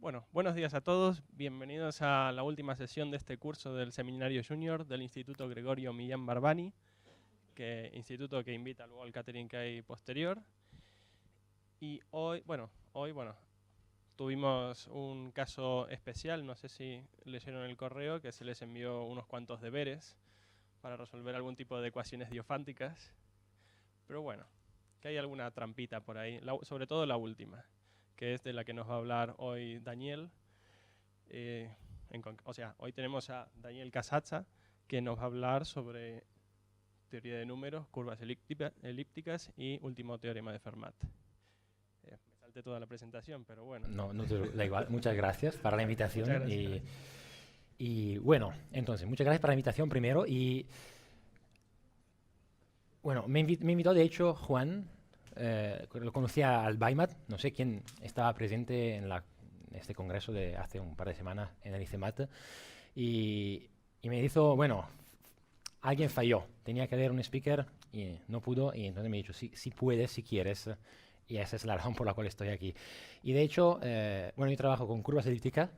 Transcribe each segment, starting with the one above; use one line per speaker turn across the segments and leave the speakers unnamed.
Bueno, buenos días a todos. Bienvenidos a la última sesión de este curso del Seminario Junior del Instituto Gregorio Millán Barbani, instituto que invita luego al Catering que hay posterior. Y hoy, tuvimos un caso especial, no sé si leyeron el correo, que se les envió unos cuantos deberes para resolver algún tipo de ecuaciones diofánticas. Pero bueno, que hay alguna trampita por ahí, sobre todo la última, que es de la que nos va a hablar hoy Daniel. Hoy tenemos a Daniel Casazza, que nos va a hablar sobre teoría de números, curvas elípticas y último teorema de Fermat. Me salté toda la presentación, pero bueno.
No, da igual. Muchas gracias para la invitación.
Muchas gracias.
Y bueno, entonces, muchas gracias por la invitación primero. Y bueno, me invitó de hecho Juan, lo conocía al BIMAT, no sé quién estaba presente en este congreso de hace un par de semanas en el ICEMAT, y me dijo, bueno, alguien falló, tenía que haber un speaker y no pudo, y entonces me dijo, si puedes, si quieres, y esa es la razón por la cual estoy aquí. Y de hecho, bueno, yo trabajo con curvas elípticas,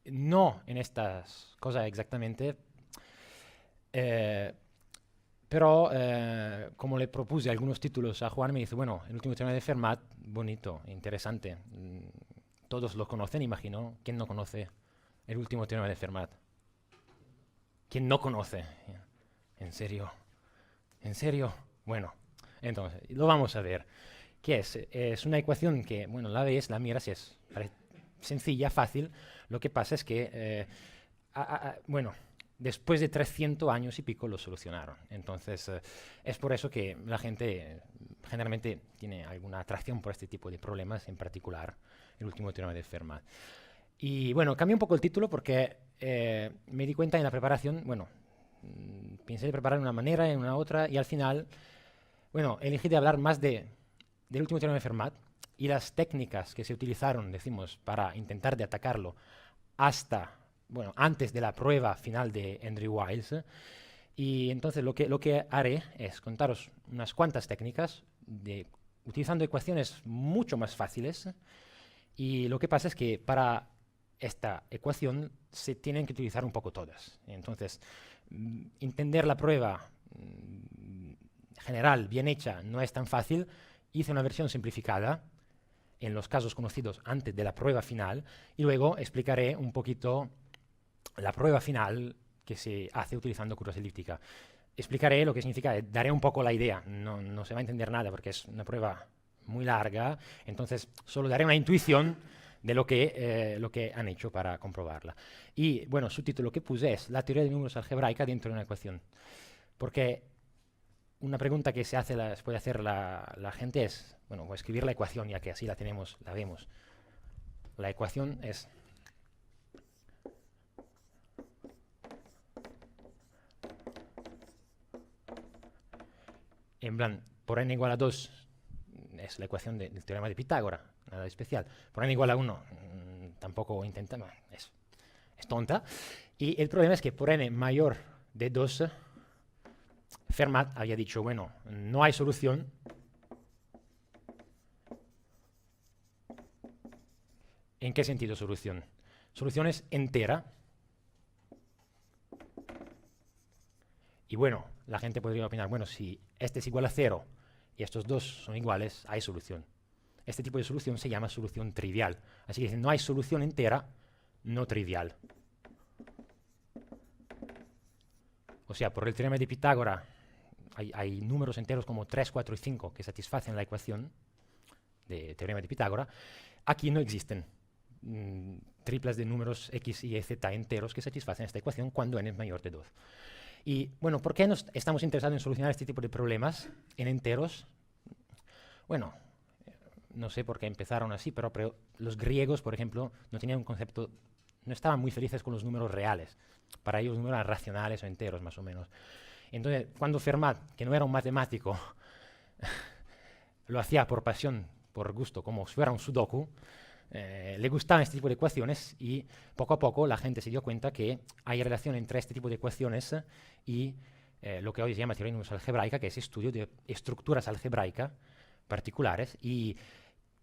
no en estas cosas exactamente, pero como le propuse algunos títulos a Juan, me dice, bueno, el último teorema de Fermat, bonito, interesante. Todos lo conocen, imagino. ¿Quién no conoce el último teorema de Fermat? ¿Quién no conoce? ¿En serio? ¿En serio? Bueno, entonces, lo vamos a ver. ¿Qué es? Es una ecuación que, bueno, la ves, la miras, es sencilla, fácil. Lo que pasa es que, bueno, después de 300 años y pico lo solucionaron. Entonces, es por eso que la gente generalmente tiene alguna atracción por este tipo de problemas, en particular el último teorema de Fermat. Y bueno, cambié un poco el título porque me di cuenta en la preparación, bueno, pensé de preparar de una manera, en una otra, y al final, bueno, elegí de hablar más del último teorema de Fermat y las técnicas que se utilizaron, decimos, para intentar de atacarlo hasta, bueno, antes de la prueba final de Andrew Wiles. Y entonces lo que haré es contaros unas cuantas técnicas utilizando ecuaciones mucho más fáciles. Y lo que pasa es que para esta ecuación se tienen que utilizar un poco todas. Entonces, entender la prueba general bien hecha no es tan fácil. Hice una versión simplificada en los casos conocidos antes de la prueba final y luego explicaré un poquito la prueba final que se hace utilizando curvas elípticas. Explicaré lo que significa, daré un poco la idea, no se va a entender nada porque es una prueba muy larga, entonces solo daré una intuición de lo que han hecho para comprobarla. Y bueno, su título que puse es la teoría de números algebraica dentro de una ecuación. Porque una pregunta que se puede hacer la gente es, bueno, voy a escribir la ecuación ya que así la vemos. La ecuación es en plan, por n igual a 2 es la ecuación del teorema de Pitágoras, nada especial. Por n igual a 1 tampoco intenta, es tonta. Y el problema es que por n mayor de 2, Fermat había dicho, bueno, no hay solución. ¿En qué sentido solución? Solución es entera. Y bueno, la gente podría opinar, bueno, si este es igual a 0 y estos dos son iguales, hay solución. Este tipo de solución se llama solución trivial. Así que no hay solución entera no trivial. O sea, por el teorema de Pitágoras hay números enteros como 3, 4 y 5 que satisfacen la ecuación de teorema de Pitágoras. Aquí no existen triplas de números x, y z enteros que satisfacen esta ecuación cuando n es mayor de 2. Y bueno, ¿por qué estamos interesados en solucionar este tipo de problemas en enteros? Bueno, no sé por qué empezaron así, pero los griegos, por ejemplo, no tenían un concepto, no estaban muy felices con los números reales. Para ellos los números eran racionales o enteros, más o menos. Entonces, cuando Fermat, que no era un matemático, lo hacía por pasión, por gusto, como si fuera un sudoku, le gustaban este tipo de ecuaciones y poco a poco la gente se dio cuenta que hay relación entre este tipo de ecuaciones y lo que hoy se llama teoría de números algebraica, que es estudio de estructuras algebraicas particulares y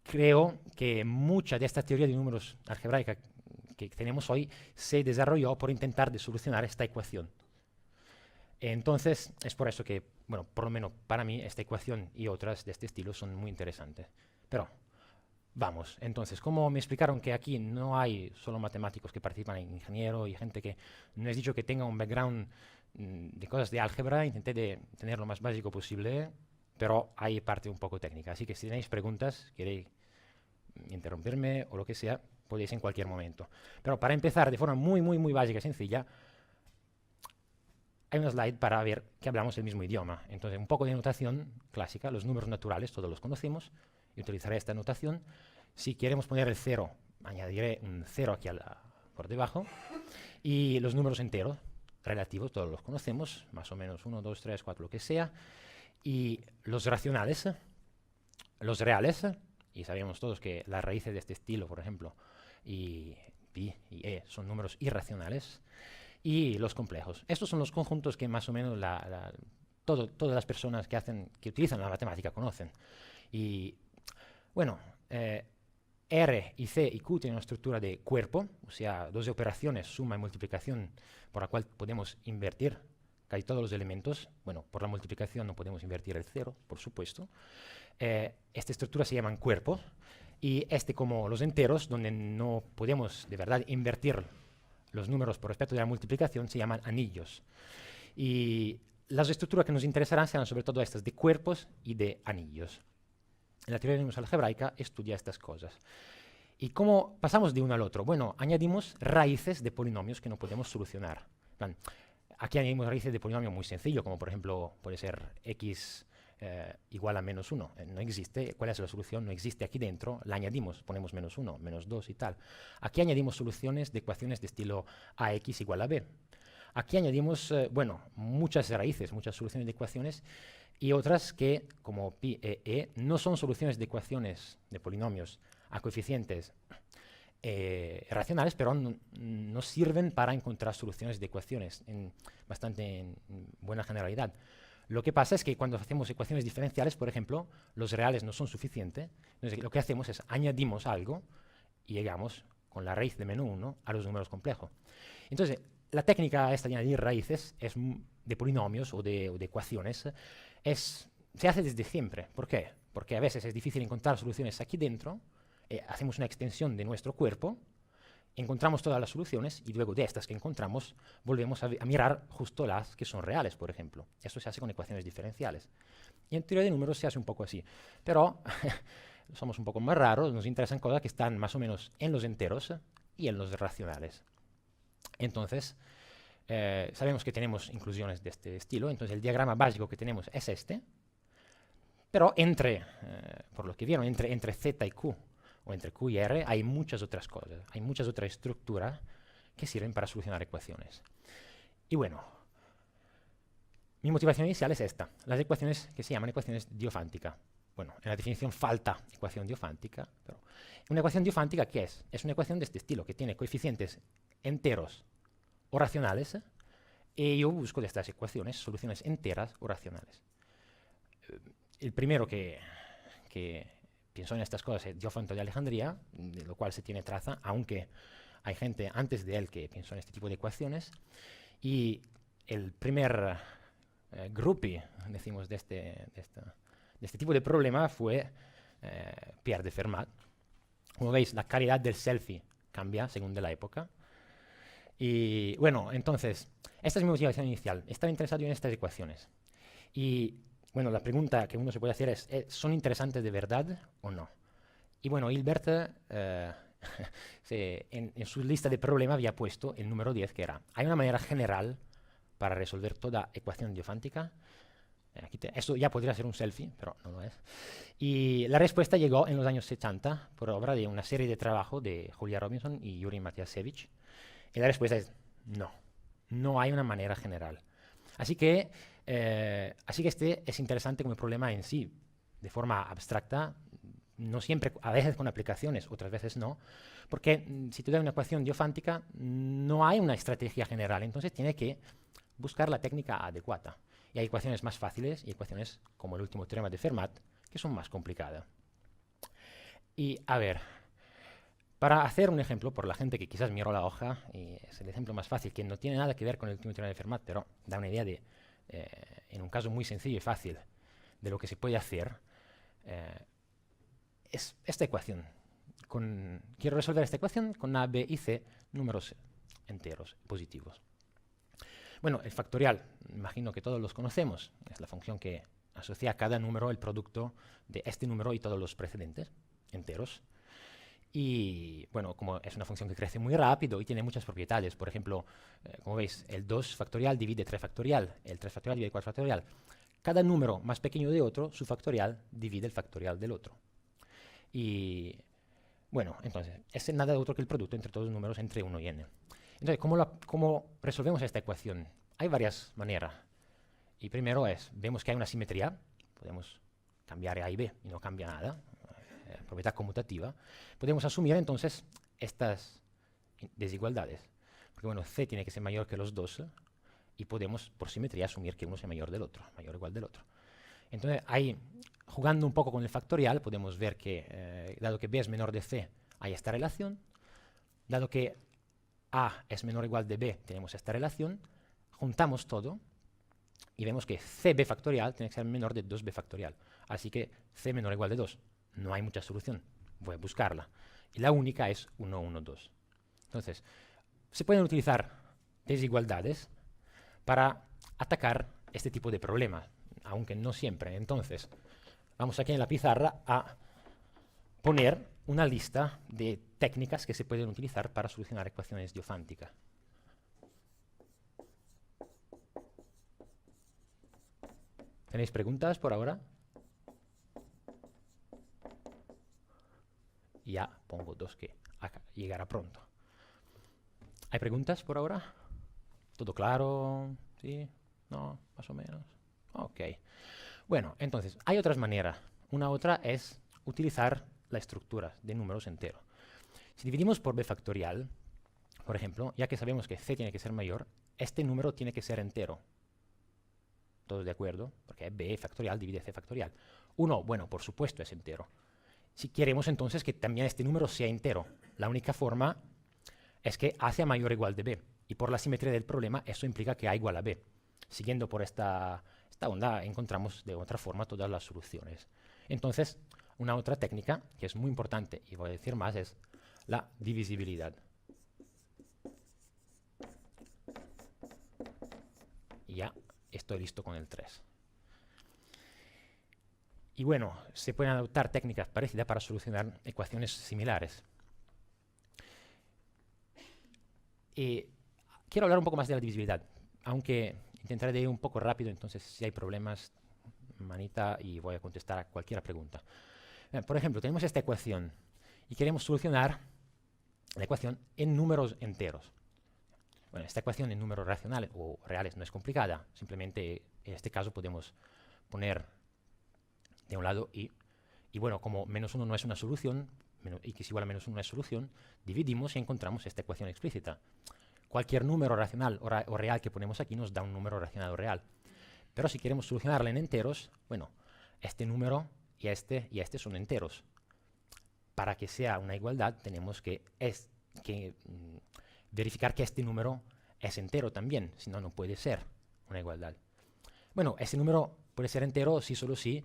creo que mucha de esta teoría de números algebraica que tenemos hoy se desarrolló por intentar de solucionar esta ecuación. Entonces, es por eso que, bueno, por lo menos para mí, esta ecuación y otras de este estilo son muy interesantes. Pero, vamos, entonces, como me explicaron que aquí no hay solo matemáticos que participan en ingeniero y gente que no es dicho que tenga un background de cosas de álgebra, intenté de tener lo más básico posible, pero hay parte un poco técnica. Así que si tenéis preguntas, queréis interrumpirme o lo que sea, podéis en cualquier momento. Pero para empezar de forma muy básica y sencilla, hay una slide para ver que hablamos el mismo idioma. Entonces, un poco de notación clásica, los números naturales, todos los conocemos, y utilizaré esta notación. Si queremos poner el 0, añadiré un 0 aquí por debajo. Y los números enteros, relativos, todos los conocemos, más o menos 1, 2, 3, 4, lo que sea. Y los racionales, los reales, y sabemos todos que las raíces de este estilo, por ejemplo, y pi y e son números irracionales, y los complejos. Estos son los conjuntos que más o menos todas las personas que utilizan la matemática conocen. Y bueno, R y C y Q tienen una estructura de cuerpo, o sea, dos operaciones, suma y multiplicación, por la cual podemos invertir casi todos los elementos. Bueno, por la multiplicación no podemos invertir el 0, por supuesto. Esta estructura se llaman cuerpos, y como los enteros, donde no podemos de verdad invertir los números por respecto de la multiplicación, se llaman anillos. Y las estructuras que nos interesarán serán sobre todo estas de cuerpos y de anillos. La teoría de números algebraica estudia estas cosas. ¿Y cómo pasamos de uno al otro? Bueno, añadimos raíces de polinomios que no podemos solucionar. Aquí añadimos raíces de polinomio muy sencillo, como por ejemplo puede ser x igual a menos 1. No existe. ¿Cuál es la solución? No existe aquí dentro. La añadimos, ponemos menos 1, menos 2 y tal. Aquí añadimos soluciones de ecuaciones de estilo ax igual a b. Aquí añadimos, bueno, muchas raíces, muchas soluciones de ecuaciones, y otras que, como pi e, no son soluciones de ecuaciones de polinomios a coeficientes racionales, pero no sirven para encontrar soluciones de ecuaciones en buena generalidad. Lo que pasa es que cuando hacemos ecuaciones diferenciales, por ejemplo, los reales no son suficientes. Entonces, lo que hacemos es añadimos algo y llegamos con la raíz de menos 1 a los números complejos. Entonces, la técnica esta de añadir raíces de polinomios o de ecuaciones se hace desde siempre. ¿Por qué? Porque a veces es difícil encontrar soluciones aquí dentro, hacemos una extensión de nuestro cuerpo, encontramos todas las soluciones y luego de estas que encontramos volvemos a mirar justo las que son reales, por ejemplo. Esto se hace con ecuaciones diferenciales. Y en teoría de números se hace un poco así. Pero somos un poco más raros, nos interesan cosas que están más o menos en los enteros y en los racionales. Entonces, sabemos que tenemos inclusiones de este estilo, entonces el diagrama básico que tenemos es este, pero por lo que vieron, entre Z y Q, o entre Q y R, hay muchas otras cosas, hay muchas otras estructuras que sirven para solucionar ecuaciones. Y bueno, mi motivación inicial es esta, las ecuaciones que se llaman ecuaciones diofánticas. Bueno, en la definición falta ecuación diofántica, pero una ecuación diofántica, ¿qué es? Es una ecuación de este estilo, que tiene coeficientes enteros o racionales, y yo busco de estas ecuaciones soluciones enteras o racionales. El primero que pensó en estas cosas es Diofanto de Alejandría, de lo cual se tiene traza, aunque hay gente antes de él que pensó en este tipo de ecuaciones. Y el primer groupie, decimos, de este tipo de problema fue Pierre de Fermat. Como veis, la calidad del selfie cambia según de la época. Y bueno, entonces, esta es mi motivación inicial. Estaba interesado en estas ecuaciones. Y bueno, la pregunta que uno se puede hacer es, ¿son interesantes de verdad o no? Y bueno, Hilbert en su lista de problemas había puesto el número 10, que era, ¿hay una manera general para resolver toda ecuación diofántica? Esto ya podría ser un selfie, pero no lo es. Y la respuesta llegó en los años 70 por obra de una serie de trabajos de Julia Robinson y Yuri Matiasevich. Y la respuesta es no, no hay una manera general. Así que este es interesante como problema en sí, de forma abstracta, no siempre, a veces con aplicaciones, otras veces no, porque si te da una ecuación diofántica, no hay una estrategia general, entonces tiene que buscar la técnica adecuada. Y hay ecuaciones más fáciles y ecuaciones como el último teorema de Fermat, que son más complicadas. Y a ver, para hacer un ejemplo, por la gente que quizás miró la hoja, y es el ejemplo más fácil, que no tiene nada que ver con el último teorema de Fermat, pero da una idea de, en un caso muy sencillo y fácil, de lo que se puede hacer, es esta ecuación. Quiero resolver esta ecuación con A, B y C, números enteros positivos. Bueno, el factorial, imagino que todos los conocemos, es la función que asocia a cada número el producto de este número y todos los precedentes enteros. Y bueno, como es una función que crece muy rápido y tiene muchas propiedades, por ejemplo, como veis, el 2 factorial divide 3 factorial, el 3 factorial divide 4 factorial. Cada número más pequeño de otro, su factorial divide el factorial del otro. Y bueno, entonces, es nada otro que el producto entre todos los números entre 1 y n. Entonces, ¿cómo resolvemos esta ecuación? Hay varias maneras. Y primero vemos que hay una simetría, podemos cambiar A y B y no cambia nada, propiedad conmutativa. Podemos asumir entonces estas desigualdades, porque bueno, C tiene que ser mayor que los dos y podemos por simetría asumir que uno sea mayor del otro, mayor o igual del otro. Entonces ahí, jugando un poco con el factorial, podemos ver que dado que B es menor de C, hay esta relación, dado que A es menor o igual de B, tenemos esta relación, juntamos todo y vemos que CB factorial tiene que ser menor de 2B factorial. Así que C menor o igual de 2. No hay mucha solución. Voy a buscarla. Y la única es 1, 1, 2. Entonces, se pueden utilizar desigualdades para atacar este tipo de problemas, aunque no siempre. Entonces, vamos aquí en la pizarra a poner una lista de técnicas que se pueden utilizar para solucionar ecuaciones diofánticas. ¿Tenéis preguntas por ahora? Y ya pongo 2 que llegará pronto. ¿Hay preguntas por ahora? ¿Todo claro? ¿Sí? ¿No? ¿Más o menos? Ok. Bueno, entonces, hay otras maneras. Una otra es utilizar la estructura de números enteros. Si dividimos por b factorial, por ejemplo, ya que sabemos que c tiene que ser mayor, este número tiene que ser entero. ¿Todos de acuerdo? Porque b factorial divide c factorial. 1, bueno, por supuesto es entero. Si queremos entonces que también este número sea entero, la única forma es que a sea mayor o igual de b. Y por la simetría del problema, eso implica que a igual a b. Siguiendo por esta onda, encontramos de otra forma todas las soluciones. Entonces, una otra técnica que es muy importante, y voy a decir más, es la divisibilidad. Y ya estoy listo con el 3. Y bueno, se pueden adoptar técnicas parecidas para solucionar ecuaciones similares. Y quiero hablar un poco más de la divisibilidad, aunque intentaré de ir un poco rápido, entonces si hay problemas, manita, y voy a contestar a cualquier pregunta. Por ejemplo, tenemos esta ecuación y queremos solucionar la ecuación en números enteros. Bueno, esta ecuación en números racionales o reales no es complicada, simplemente en este caso podemos poner de un lado y bueno, como menos 1 no es una solución, y que es igual a menos 1 no es solución, dividimos y encontramos esta ecuación explícita. Cualquier número racional o real que ponemos aquí nos da un número racional o real. Pero si queremos solucionarla en enteros, bueno, este número y este son enteros. Para que sea una igualdad tenemos que verificar que este número es entero también, si no, no puede ser una igualdad. Bueno, este número puede ser entero si solo si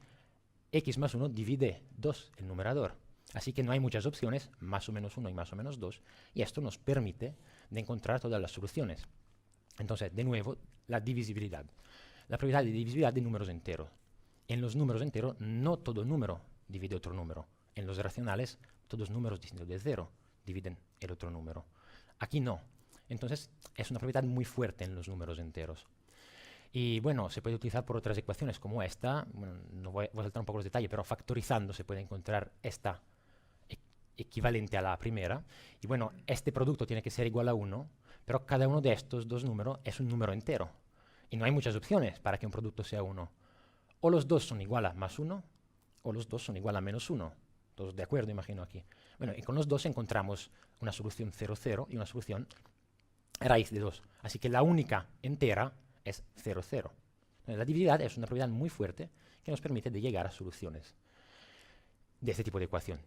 x más 1 divide 2 el numerador. Así que no hay muchas opciones, más o menos 1 y más o menos 2, y esto nos permite de encontrar todas las soluciones. Entonces, de nuevo, la divisibilidad. La propiedad de divisibilidad de números enteros. En los números enteros, no todo número divide otro número. En los racionales, todos números distintos de 0 dividen el otro número. Aquí no. Entonces, es una propiedad muy fuerte en los números enteros. Y bueno, se puede utilizar por otras ecuaciones como esta. Bueno, no voy a saltar un poco los detalles, pero factorizando se puede encontrar esta equivalente a la primera. Y bueno, este producto tiene que ser igual a 1, pero cada uno de estos dos números es un número entero. Y no hay muchas opciones para que un producto sea 1. O los dos son igual a más 1, o los dos son igual a menos 1. Todos de acuerdo, imagino aquí. Bueno, y con los dos encontramos una solución 0, 0 y una solución raíz de 2. Así que la única entera es 0, 0. La divisibilidad es una propiedad muy fuerte que nos permite de llegar a soluciones de este tipo de ecuación.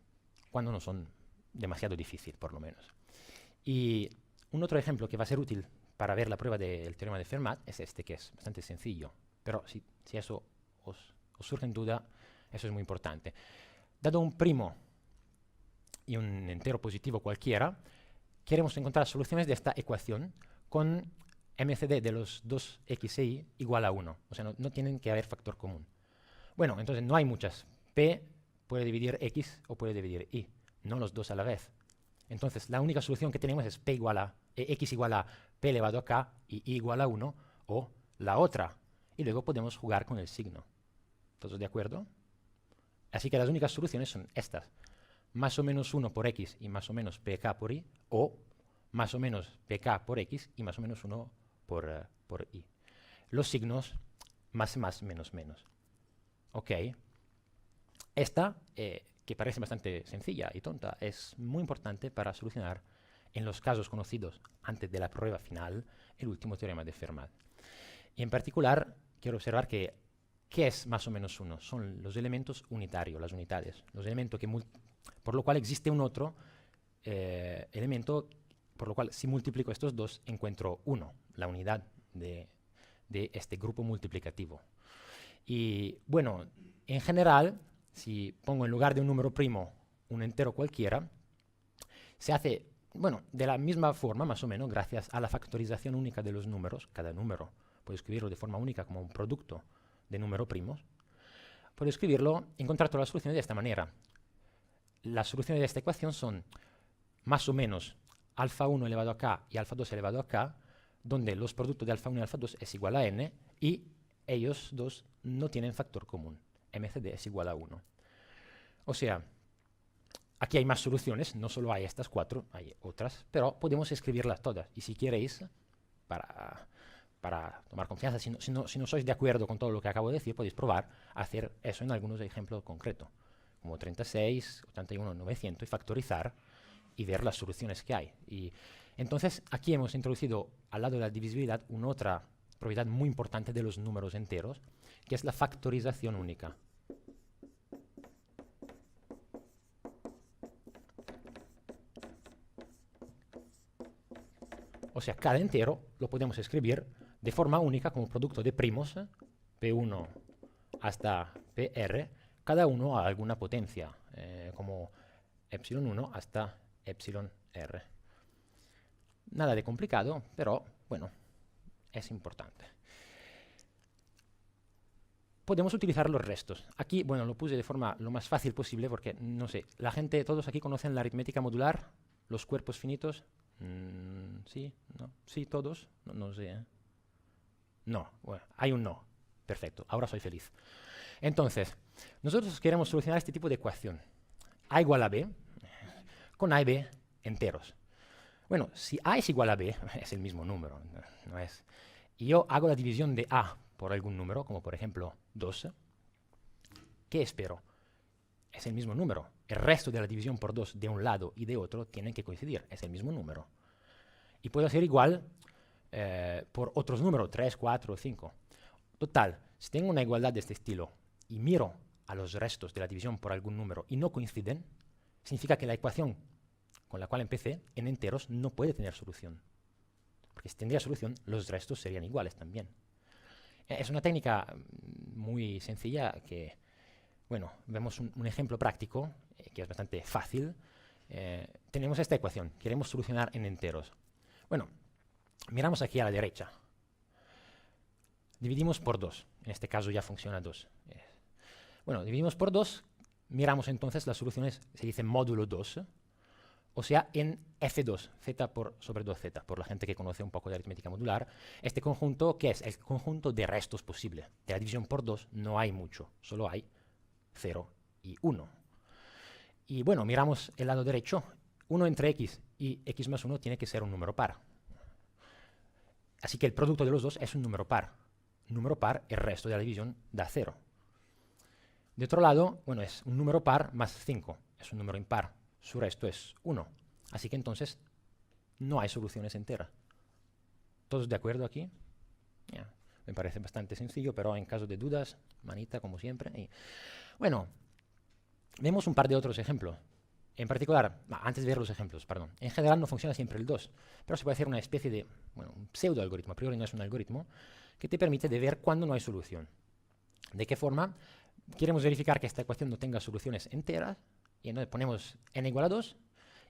cuando no son demasiado difíciles, por lo menos. Y un otro ejemplo que va a ser útil para ver la prueba del teorema de Fermat es este, que es bastante sencillo. Pero si eso os surge en duda, eso es muy importante. Dado un primo y un entero positivo cualquiera, queremos encontrar soluciones de esta ecuación con MCD de los dos x e y igual a 1. O sea, no tienen que haber factor común. Bueno, entonces no hay muchas. P puede dividir x o puede dividir y, no los dos a la vez. Entonces, la única solución que tenemos es x igual a p elevado a k y y igual a 1, o la otra. Y luego podemos jugar con el signo. ¿Todos de acuerdo? Así que las únicas soluciones son estas. Más o menos 1 por x y más o menos pk por y, o más o menos pk por x y más o menos 1 por y. Los signos más, menos, menos. Ok. Esta, que parece bastante sencilla y tonta, es muy importante para solucionar en los casos conocidos antes de la prueba final el último teorema de Fermat. Y en particular, quiero observar que ¿qué es más o menos 1? Son los elementos unitarios, las unidades. Los elementos por lo cual existe un otro elemento, por lo cual si multiplico estos dos encuentro 1, la unidad de este grupo multiplicativo. Y bueno, en general, si pongo en lugar de un número primo un entero cualquiera, se hace, bueno, de la misma forma, más o menos, gracias a la factorización única de los números. Cada número puedo escribirlo de forma única como un producto de números primos. Puedo escribirlo, encontrar todas las soluciones de esta manera. Las soluciones de esta ecuación son más o menos alfa 1 elevado a k y alfa 2 elevado a k, donde los productos de alfa 1 y alfa 2 es igual a n, y ellos dos no tienen factor común. MCD es igual a 1. O sea, aquí hay más soluciones, no solo hay estas 4, hay otras, pero podemos escribirlas todas. Y si queréis, para tomar confianza, si no sois de acuerdo con todo lo que acabo de decir, podéis probar a hacer eso en algunos ejemplos concretos, como 36, 81, 900, y factorizar y ver las soluciones que hay. Y entonces, aquí hemos introducido al lado de la divisibilidad una otra propiedad muy importante de los números enteros, que es la factorización única. O sea, cada entero lo podemos escribir de forma única como producto de primos, P1 hasta PR, cada uno a alguna potencia, como epsilon 1 hasta epsilon R. Nada de complicado, pero bueno, es importante. Podemos utilizar los restos. Aquí, bueno, lo puse de forma lo más fácil posible porque, no sé, la gente, todos aquí conocen la aritmética modular, los cuerpos finitos. ¿Sí? ¿No? ¿Sí todos? No sé. No, bueno, hay un no. Perfecto, ahora soy feliz. Entonces, nosotros queremos solucionar este tipo de ecuación. A igual a B, con A y B enteros. Bueno, si A es igual a B, es el mismo número, no es. Y yo hago la división de A por algún número, como por ejemplo 2. ¿Qué espero? Es el mismo número. El resto de la división por 2 de un lado y de otro tienen que coincidir. Es el mismo número. Y puedo hacer igual por otros números, 3, 4, 5. Total, si tengo una igualdad de este estilo y miro a los restos de la división por algún número y no coinciden, significa que la ecuación con la cual empecé en enteros no puede tener solución. Porque si tendría solución, los restos serían iguales también. Es una técnica muy sencilla que, bueno, vemos un ejemplo práctico que es bastante fácil. Tenemos esta ecuación, queremos solucionar en enteros. Bueno, miramos aquí a la derecha. Dividimos por 2. En este caso ya funciona 2. Bueno, dividimos por 2. Miramos entonces las soluciones, se dice módulo 2. O sea, en F2, z sobre 2z, por la gente que conoce un poco de aritmética modular. Este conjunto, ¿qué es? El conjunto de restos posible. De la división por 2 no hay mucho, solo hay 0 y 1. Y bueno, miramos el lado derecho. 1 entre x y x más 1 tiene que ser un número par. Así que el producto de los dos es un número par. Número par, el resto de la división da 0. De otro lado, bueno, es un número par más 5. Es un número impar. Su resto es 1. Así que entonces no hay soluciones enteras. ¿Todos de acuerdo aquí? Yeah. Me parece bastante sencillo, pero en caso de dudas, manita como siempre. Y bueno, vemos un par de otros ejemplos. En particular, antes de ver los ejemplos, perdón, en general no funciona siempre el 2, pero se puede hacer una especie de, bueno, un pseudo algoritmo, a priori no es un algoritmo, que te permite de ver cuándo no hay solución. ¿De qué forma? Queremos verificar que esta ecuación no tenga soluciones enteras, y entonces ponemos n igual a 2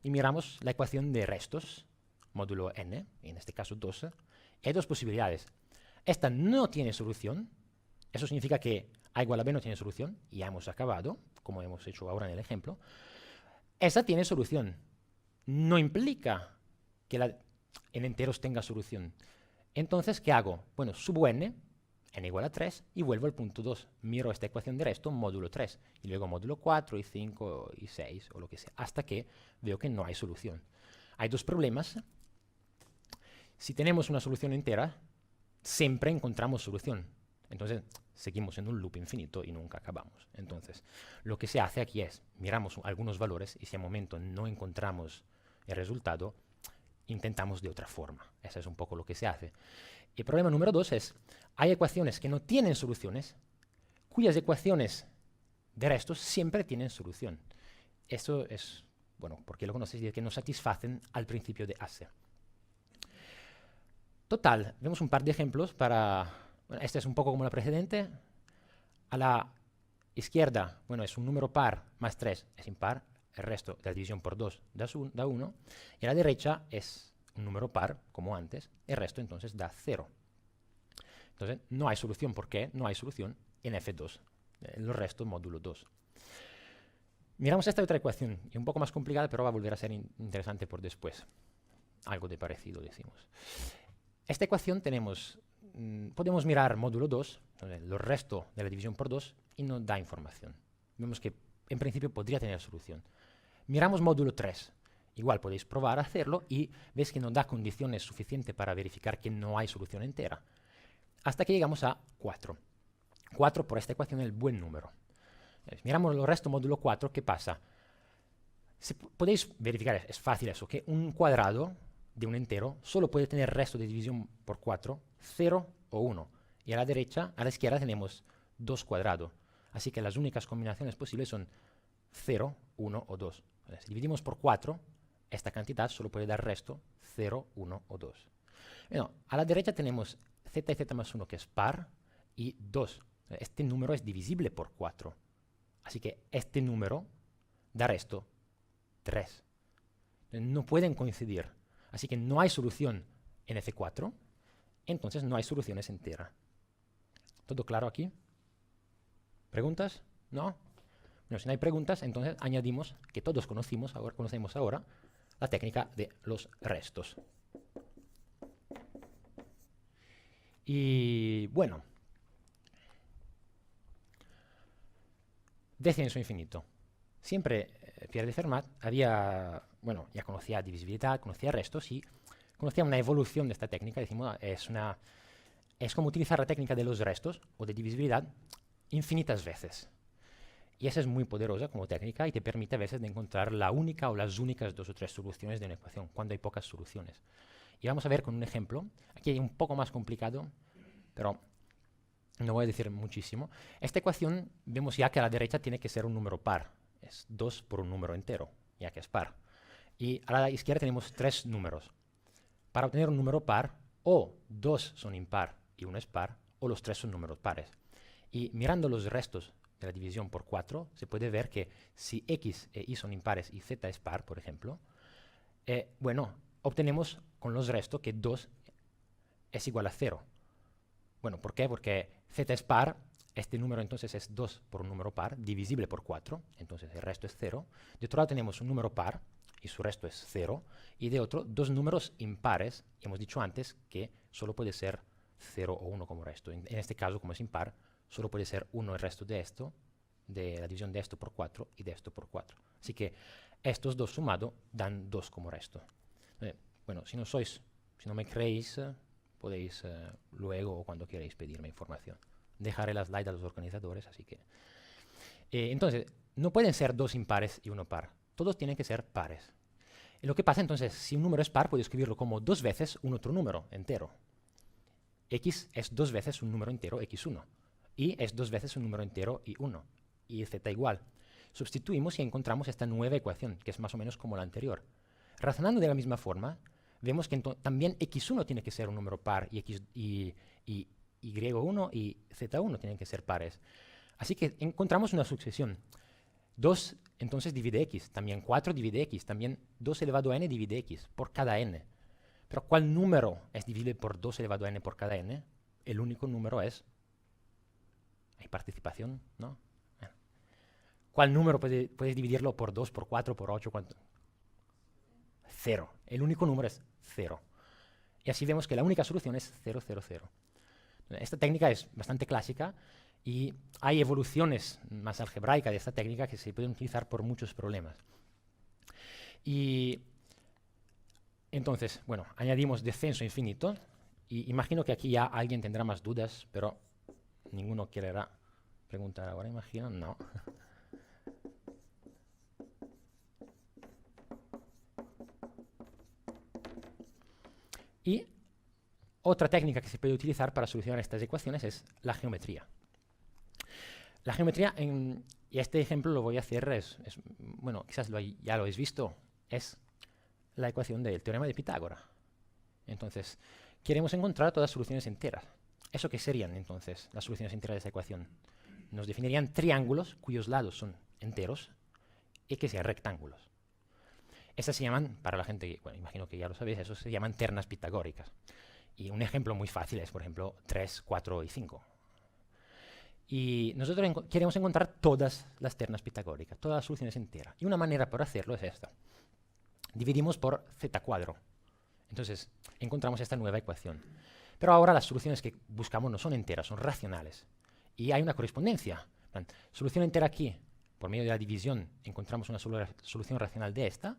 y miramos la ecuación de restos, módulo n, en este caso 2, y hay dos posibilidades. Esta no tiene solución, eso significa que a igual a b no tiene solución, y ya hemos acabado, como hemos hecho ahora en el ejemplo. Esta tiene solución. No implica que en enteros tenga solución. Entonces, ¿qué hago? Bueno, subo n igual a 3, y vuelvo al punto 2. Miro esta ecuación de resto, módulo 3, y luego módulo 4, y 5, y 6, o lo que sea, hasta que veo que no hay solución. Hay dos problemas. Si tenemos una solución entera, siempre encontramos solución. Entonces, seguimos en un loop infinito y nunca acabamos. Entonces, lo que se hace aquí es, miramos algunos valores y si al momento no encontramos el resultado, intentamos de otra forma. Eso es un poco lo que se hace. El problema número 2 es, hay ecuaciones que no tienen soluciones, cuyas ecuaciones de restos siempre tienen solución. Eso es, bueno, porque lo conocéis, que no satisfacen al principio de hacer. Total, vemos un par de ejemplos para... Bueno, este es un poco como la precedente. A la izquierda, bueno, es un número par más 3 es impar, el resto de la división por 2 da 1, y a la derecha es un número par, como antes, el resto entonces da 0. Entonces no hay solución. ¿Por qué? No hay solución en F2, el resto módulo 2. Miramos esta otra ecuación, y un poco más complicada, pero va a volver a ser interesante por después. Algo de parecido decimos. Esta ecuación tenemos... podemos mirar módulo 2, el resto de la división por 2, y no da información. Vemos que en principio podría tener solución. Miramos módulo 3. Igual podéis probar a hacerlo y veis que no da condiciones suficientes para verificar que no hay solución entera. Hasta que llegamos a 4. 4 por esta ecuación es el buen número. Miramos el resto módulo 4, ¿qué pasa? Podéis verificar, es fácil eso, que un cuadrado de un entero solo puede tener resto de división por 4, 0 o 1. Y a la derecha, a la izquierda tenemos 2 cuadrados. Así que las únicas combinaciones posibles son 0, 1 o 2. Si dividimos por 4, esta cantidad solo puede dar resto 0, 1 o 2. Bueno, a la derecha tenemos z y z más 1, que es par, y 2. Este número es divisible por 4. Así que este número da resto 3. No pueden coincidir. Así que no hay solución en F4, entonces no hay soluciones enteras. ¿Todo claro aquí? ¿Preguntas? ¿No? Bueno, si no hay preguntas, entonces añadimos que todos conocemos ahora la técnica de los restos. Y bueno, descenso infinito. Siempre Pierre de Fermat había, bueno, ya conocía divisibilidad, conocía restos y conocía una evolución de esta técnica. Decimos, es como utilizar la técnica de los restos o de divisibilidad infinitas veces. Y esa es muy poderosa como técnica y te permite a veces de encontrar la única o las únicas 2 o 3 soluciones de una ecuación, cuando hay pocas soluciones. Y vamos a ver con un ejemplo. Aquí hay un poco más complicado, pero no voy a decir muchísimo. Esta ecuación vemos ya que a la derecha tiene que ser un número par. Es 2 por un número entero, ya que es par. Y a la izquierda tenemos 3 números. Para obtener un número par, o 2 son impar y 1 es par, o los 3 son números pares. Y mirando los restos de la división por 4, se puede ver que si x e y son impares y z es par, por ejemplo, bueno, obtenemos con los restos que 2 es igual a 0. Bueno, ¿por qué? Porque z es par, este número entonces es 2 por un número par, divisible por 4, entonces el resto es 0. De otro lado tenemos un número par, y su resto es 0, y de otro, 2 números impares, y hemos dicho antes que solo puede ser 0 o 1 como resto. En este caso, como es impar, solo puede ser 1 el resto de esto, de la división de esto por 4 y de esto por 4. Así que estos dos sumados dan 2 como resto. Bueno, si no me creéis, podéis luego o cuando queréis pedirme información. Dejaré la slide a los organizadores, así que... entonces, no pueden ser 2 impares y 1 par. Todos tienen que ser pares. Y lo que pasa entonces, si un número es par, puedo escribirlo como 2 veces un otro número entero. X es 2 veces un número entero, x1. Y es 2 veces un número entero, y1. Y z igual. sustituimos y encontramos esta nueva ecuación, que es más o menos como la anterior. Razonando de la misma forma, vemos que también x1 tiene que ser un número par y y1 y z1 tienen que ser pares. Así que encontramos una sucesión. 2 entonces divide x, también 4 divide x, también 2 elevado a n divide x por cada n. Pero ¿cuál número es divisible por 2 elevado a n por cada n? El único número es... ¿Hay participación? ¿No? Bueno. ¿Cuál número puedes dividirlo por 2, por 4, por 8? ¿Cuánto? 0. El único número es 0. Y así vemos que la única solución es 0, 0, 0. Esta técnica es bastante clásica y hay evoluciones más algebraicas de esta técnica que se pueden utilizar por muchos problemas. Y entonces, bueno, añadimos descenso infinito y imagino que aquí ya alguien tendrá más dudas, pero ninguno querrá preguntar ahora, imagino, no. Y otra técnica que se puede utilizar para solucionar estas ecuaciones es la geometría. La geometría, y este ejemplo lo voy a hacer, bueno, quizás ya lo habéis visto, es la ecuación del teorema de Pitágoras. Entonces, queremos encontrar todas las soluciones enteras. ¿Eso qué serían entonces las soluciones enteras de esa ecuación? Nos definirían triángulos cuyos lados son enteros y que sean rectángulos. Estas se llaman, para la gente, bueno, imagino que ya lo sabéis, eso se llaman ternas pitagóricas. Y un ejemplo muy fácil es, por ejemplo, 3, 4 y 5. Y nosotros queremos encontrar todas las ternas pitagóricas, todas las soluciones enteras. Y una manera para hacerlo es esta. Dividimos por z cuadro. Entonces, encontramos esta nueva ecuación. Pero ahora las soluciones que buscamos no son enteras, son racionales. Y hay una correspondencia. Solución entera aquí, por medio de la división, encontramos una solución racional de esta.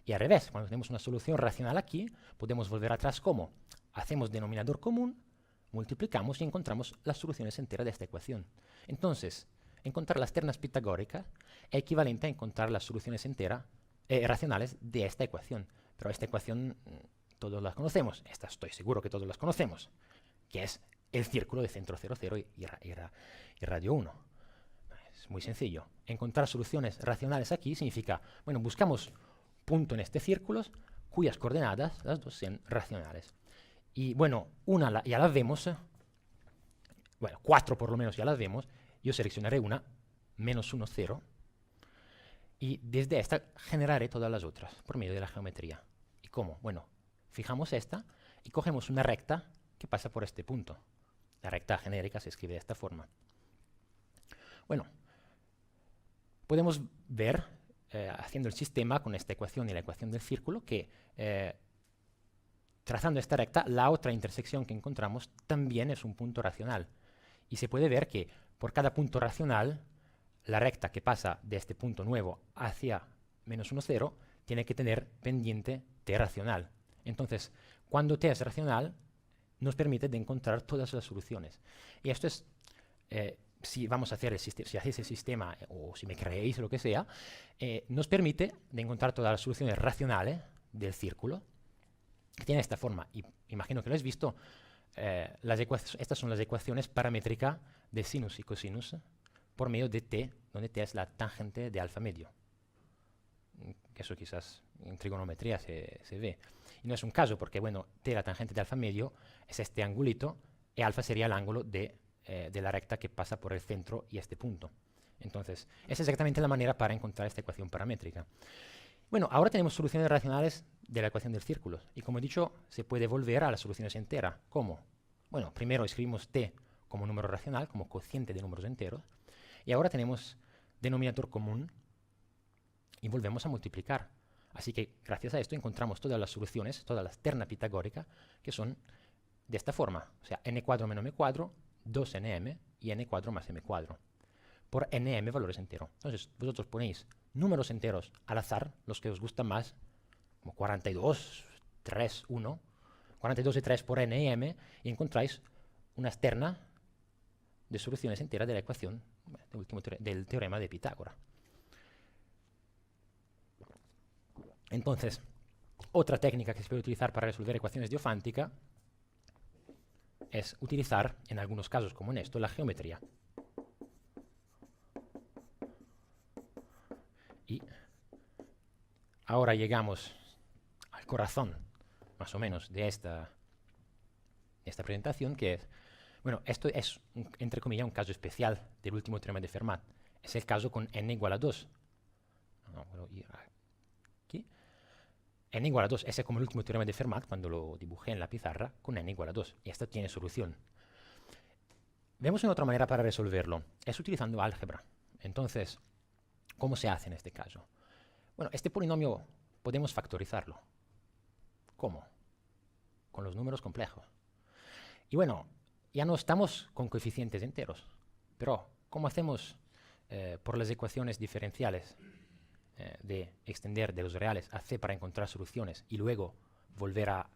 Y al revés, cuando tenemos una solución racional aquí, podemos volver atrás como hacemos denominador común, multiplicamos y encontramos las soluciones enteras de esta ecuación. Entonces, encontrar las ternas pitagóricas es equivalente a encontrar las soluciones enteras racionales de esta ecuación. Pero esta ecuación todos las conocemos, esta estoy seguro que todos las conocemos, que es el círculo de centro 0, 0 y radio 1. Es muy sencillo. Encontrar soluciones racionales aquí significa, bueno, buscamos punto en este círculo cuyas coordenadas, las dos, sean racionales. Y bueno, una ya las vemos, bueno, 4 por lo menos ya las vemos. Yo seleccionaré una, menos 1, 0. Y desde esta generaré todas las otras por medio de la geometría. ¿Y cómo? Bueno, fijamos esta y cogemos una recta que pasa por este punto. La recta genérica se escribe de esta forma. Bueno, podemos ver, haciendo el sistema con esta ecuación y la ecuación del círculo, que trazando esta recta, la otra intersección que encontramos también es un punto racional. Y se puede ver que por cada punto racional, la recta que pasa de este punto nuevo hacia menos 1, 0, tiene que tener pendiente t racional. Entonces, cuando t es racional, nos permite de encontrar todas las soluciones. Y esto es, si vamos a hacer si hacéis el sistema, o si me creéis o lo que sea, nos permite de encontrar todas las soluciones racionales del círculo, que tiene esta forma. Y imagino que lo habéis visto. Estas son las ecuaciones paramétricas de sinus y cosinus por medio de t, donde t es la tangente de alfa medio. Eso quizás en trigonometría se ve. Y no es un caso, porque bueno, t, la tangente de alfa medio, es este angulito, y alfa sería el ángulo de la recta que pasa por el centro y este punto. Entonces, esa es exactamente la manera para encontrar esta ecuación paramétrica. Bueno, ahora tenemos soluciones racionales de la ecuación del círculo. Y como he dicho, se puede volver a las soluciones enteras. ¿Cómo? Bueno, primero escribimos t como número racional, como cociente de números enteros. Y ahora tenemos denominador común y volvemos a multiplicar. Así que gracias a esto encontramos todas las soluciones, todas las ternas pitagóricas, que son de esta forma. O sea, n cuadro menos m cuadro, 2nm y n cuadro más m cuadro. Por nm valores enteros. Entonces, vosotros ponéis números enteros al azar, los que os gustan más, como 42, 3, 1, 42 y 3 por n y m, y encontráis unas ternas de soluciones enteras de la ecuación del teorema de Pitágoras. Entonces, otra técnica que se puede utilizar para resolver ecuaciones diofánticas es utilizar, en algunos casos como en esto, la geometría. Y ahora llegamos al corazón, más o menos, de esta presentación, que es, bueno, esto es, entre comillas, un caso especial del último teorema de Fermat. Es el caso con n igual a 2. No, voy a ir aquí. N igual a 2, ese es como el último teorema de Fermat cuando lo dibujé en la pizarra con n igual a 2. Y esto tiene solución. Vemos una otra manera para resolverlo. Es utilizando álgebra. Entonces, ¿cómo se hace en este caso? Bueno, este polinomio podemos factorizarlo. ¿Cómo? Con los números complejos. Y bueno, ya no estamos con coeficientes enteros. Pero, ¿cómo hacemos por las ecuaciones diferenciales de extender de los reales a c para encontrar soluciones y luego volver a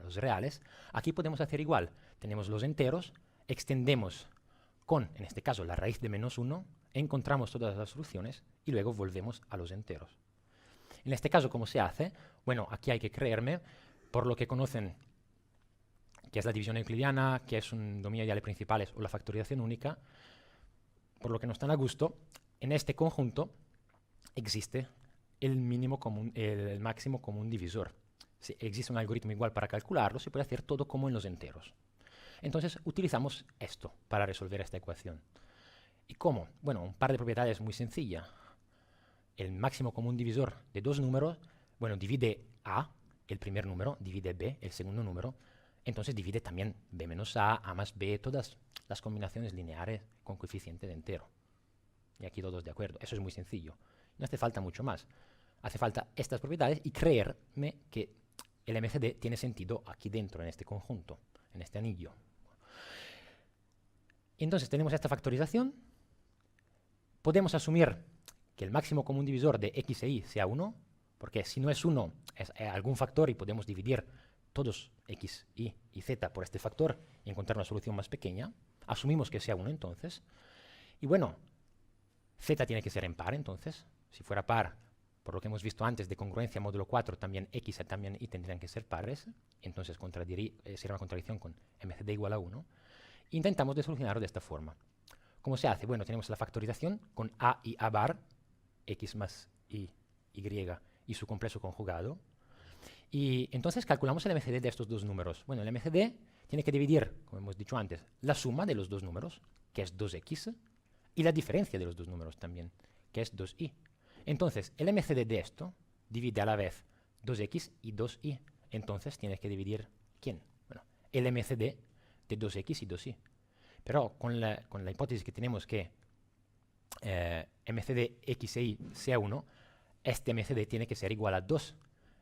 los reales? Aquí podemos hacer igual. Tenemos los enteros, extendemos con, en este caso, la raíz de -1, encontramos todas las soluciones y luego volvemos a los enteros. En este caso, ¿cómo se hace? Bueno, aquí hay que creerme, por lo que conocen, que es la división euclidiana, que es un dominio de ideales principales o la factorización única, por lo que no están a gusto, en este conjunto existe el máximo común divisor. Si existe un algoritmo igual para calcularlo, se puede hacer todo como en los enteros. Entonces utilizamos esto para resolver esta ecuación. ¿Y cómo? Bueno, un par de propiedades muy sencillas. El máximo común divisor de dos números, bueno, divide A, el primer número, divide B, el segundo número, entonces divide también B menos A más B, todas las combinaciones lineares con coeficiente de entero. Y aquí todos de acuerdo. Eso es muy sencillo. No hace falta mucho más. Hace falta estas propiedades y creerme que el MCD tiene sentido aquí dentro, en este conjunto, en este anillo. Y entonces tenemos esta factorización. Podemos asumir que el máximo común divisor de x e y sea 1, porque si no es 1, es algún factor y podemos dividir todos x, y z por este factor y encontrar una solución más pequeña. Asumimos que sea 1 entonces. Y bueno, z tiene que ser en par entonces. Si fuera par, por lo que hemos visto antes de congruencia módulo 4, también x y también y tendrían que ser pares. Entonces sería una contradicción con MCD igual a 1. Intentamos de solucionarlo de esta forma. ¿Cómo se hace? Bueno, tenemos la factorización con a y a bar, x más y y su complejo conjugado. Y entonces calculamos el MCD de estos dos números. Bueno, el MCD tiene que dividir, como hemos dicho antes, la suma de los dos números, que es 2x, y la diferencia de los dos números también, que es 2y. Entonces, el MCD de esto divide a la vez 2x y 2y. Entonces, tiene que dividir, ¿quién? Bueno, el MCD de 2x y 2y. Pero con la hipótesis que tenemos que MCD x e y sea 1, este MCD tiene que ser igual a 2.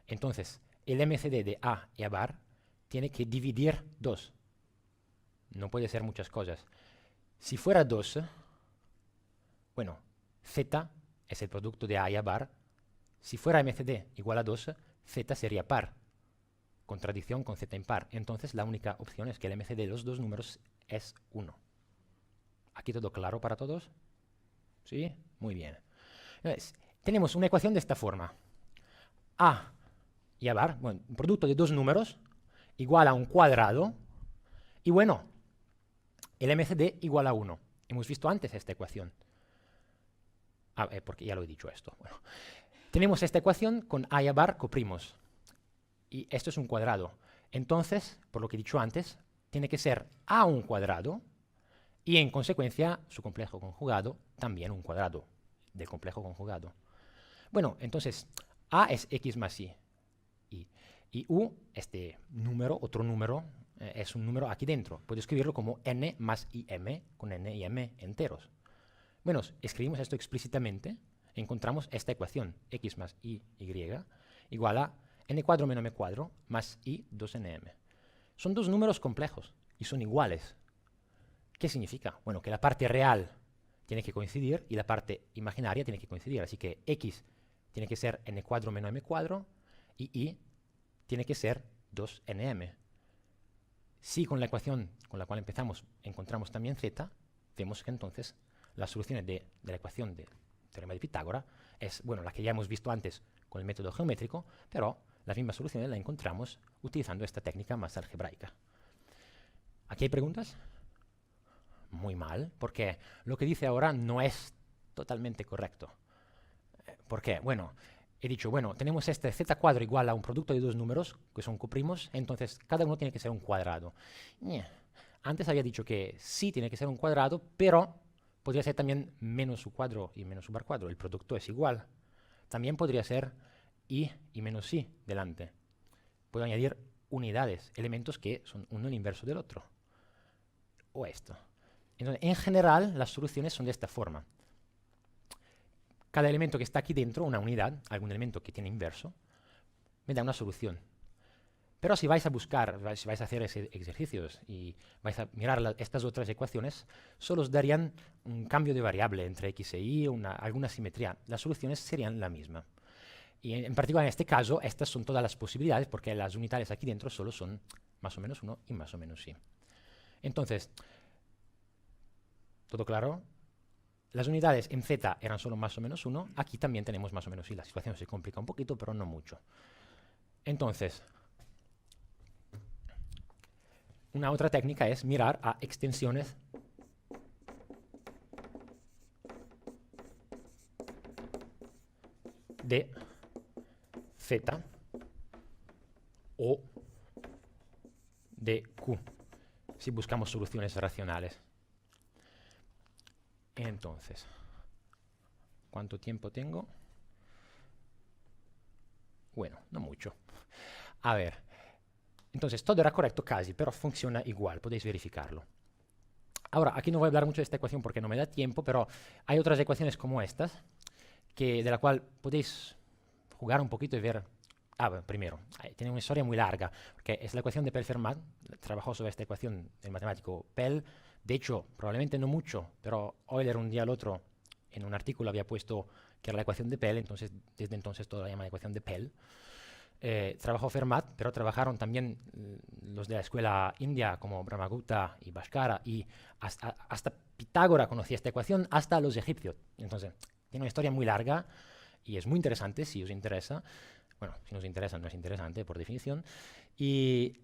Entonces, el MCD de A y A bar tiene que dividir 2. No puede ser muchas cosas. Si fuera 2, bueno, Z es el producto de A y A bar. Si fuera MCD igual a 2, Z sería par. Contradicción con Z impar. Entonces, la única opción es que el MCD de los dos números es 1. ¿Aquí todo claro para todos? ¿Sí? Muy bien. Entonces, tenemos una ecuación de esta forma. A y A bar, bueno, un producto de dos números igual a un cuadrado. Y bueno, el MCD igual a 1. Hemos visto antes esta ecuación. Porque ya lo he dicho esto. Bueno, tenemos esta ecuación con A y A bar coprimos. Y esto es un cuadrado. Entonces, por lo que he dicho antes, tiene que ser A un cuadrado y en consecuencia su complejo conjugado también un cuadrado del complejo conjugado. Bueno, entonces A es x más y. Y u, este número, otro número, es un número aquí dentro. Puedo escribirlo como n más im, con n y m enteros. Bueno, escribimos esto explícitamente, encontramos esta ecuación, x más y igual a n cuadro menos m cuadro más i 2nm. Son dos números complejos y son iguales. ¿Qué significa? Bueno, que la parte real tiene que coincidir y la parte imaginaria tiene que coincidir. Así que x tiene que ser n cuadro menos m cuadro y tiene que ser 2nm. Si con la ecuación con la cual empezamos encontramos también z, vemos que entonces las soluciones de la ecuación del teorema de Pitágoras es, bueno, la que ya hemos visto antes con el método geométrico, pero las mismas soluciones las encontramos utilizando esta técnica más algebraica. ¿Aquí hay preguntas? Muy mal, porque lo que dice ahora no es totalmente correcto. ¿Por qué? Bueno, he dicho, bueno, tenemos este z cuadro igual a un producto de dos números, que son coprimos, entonces cada uno tiene que ser un cuadrado. Antes había dicho que sí tiene que ser un cuadrado, pero podría ser también menos u cuadro y menos u bar cuadro. El producto es igual. También podría ser y menos i delante. Puedo añadir unidades, elementos que son uno el inverso del otro. O esto. Entonces, en general, las soluciones son de esta forma. Cada elemento que está aquí dentro, una unidad, algún elemento que tiene inverso, me da una solución. Pero si vais a buscar, si vais a hacer ejercicios y vais a mirar estas otras ecuaciones, solo os darían un cambio de variable entre x e y, alguna simetría. Las soluciones serían la misma. Y en particular en este caso, estas son todas las posibilidades, porque las unidades aquí dentro solo son más o menos 1 y más o menos y. Entonces, ¿todo claro? Las unidades en z eran solo más o menos 1, aquí también tenemos más o menos y. La situación se complica un poquito, pero no mucho. Entonces, una otra técnica es mirar a extensiones de z o de q, si buscamos soluciones racionales. Entonces, ¿cuánto tiempo tengo? Bueno, no mucho. A ver, entonces todo era correcto casi, pero funciona igual, podéis verificarlo. Ahora, aquí no voy a hablar mucho de esta ecuación porque no me da tiempo, pero hay otras ecuaciones como estas, de la cual podéis jugar un poquito y ver. Bueno, primero, tiene una historia muy larga, porque es la ecuación de Pell-Fermat. Trabajó sobre esta ecuación el matemático Pell. De hecho, probablemente no mucho, pero Euler un día al otro en un artículo había puesto que era la ecuación de Pell, entonces desde entonces todo la llama ecuación de Pell. Trabajó Fermat, pero trabajaron también los de la escuela india como Brahmagupta y Bhaskara, y hasta Pitágoras conocía esta ecuación, hasta los egipcios. Entonces, tiene una historia muy larga y es muy interesante si os interesa. Bueno, si nos interesa, no es interesante por definición. Y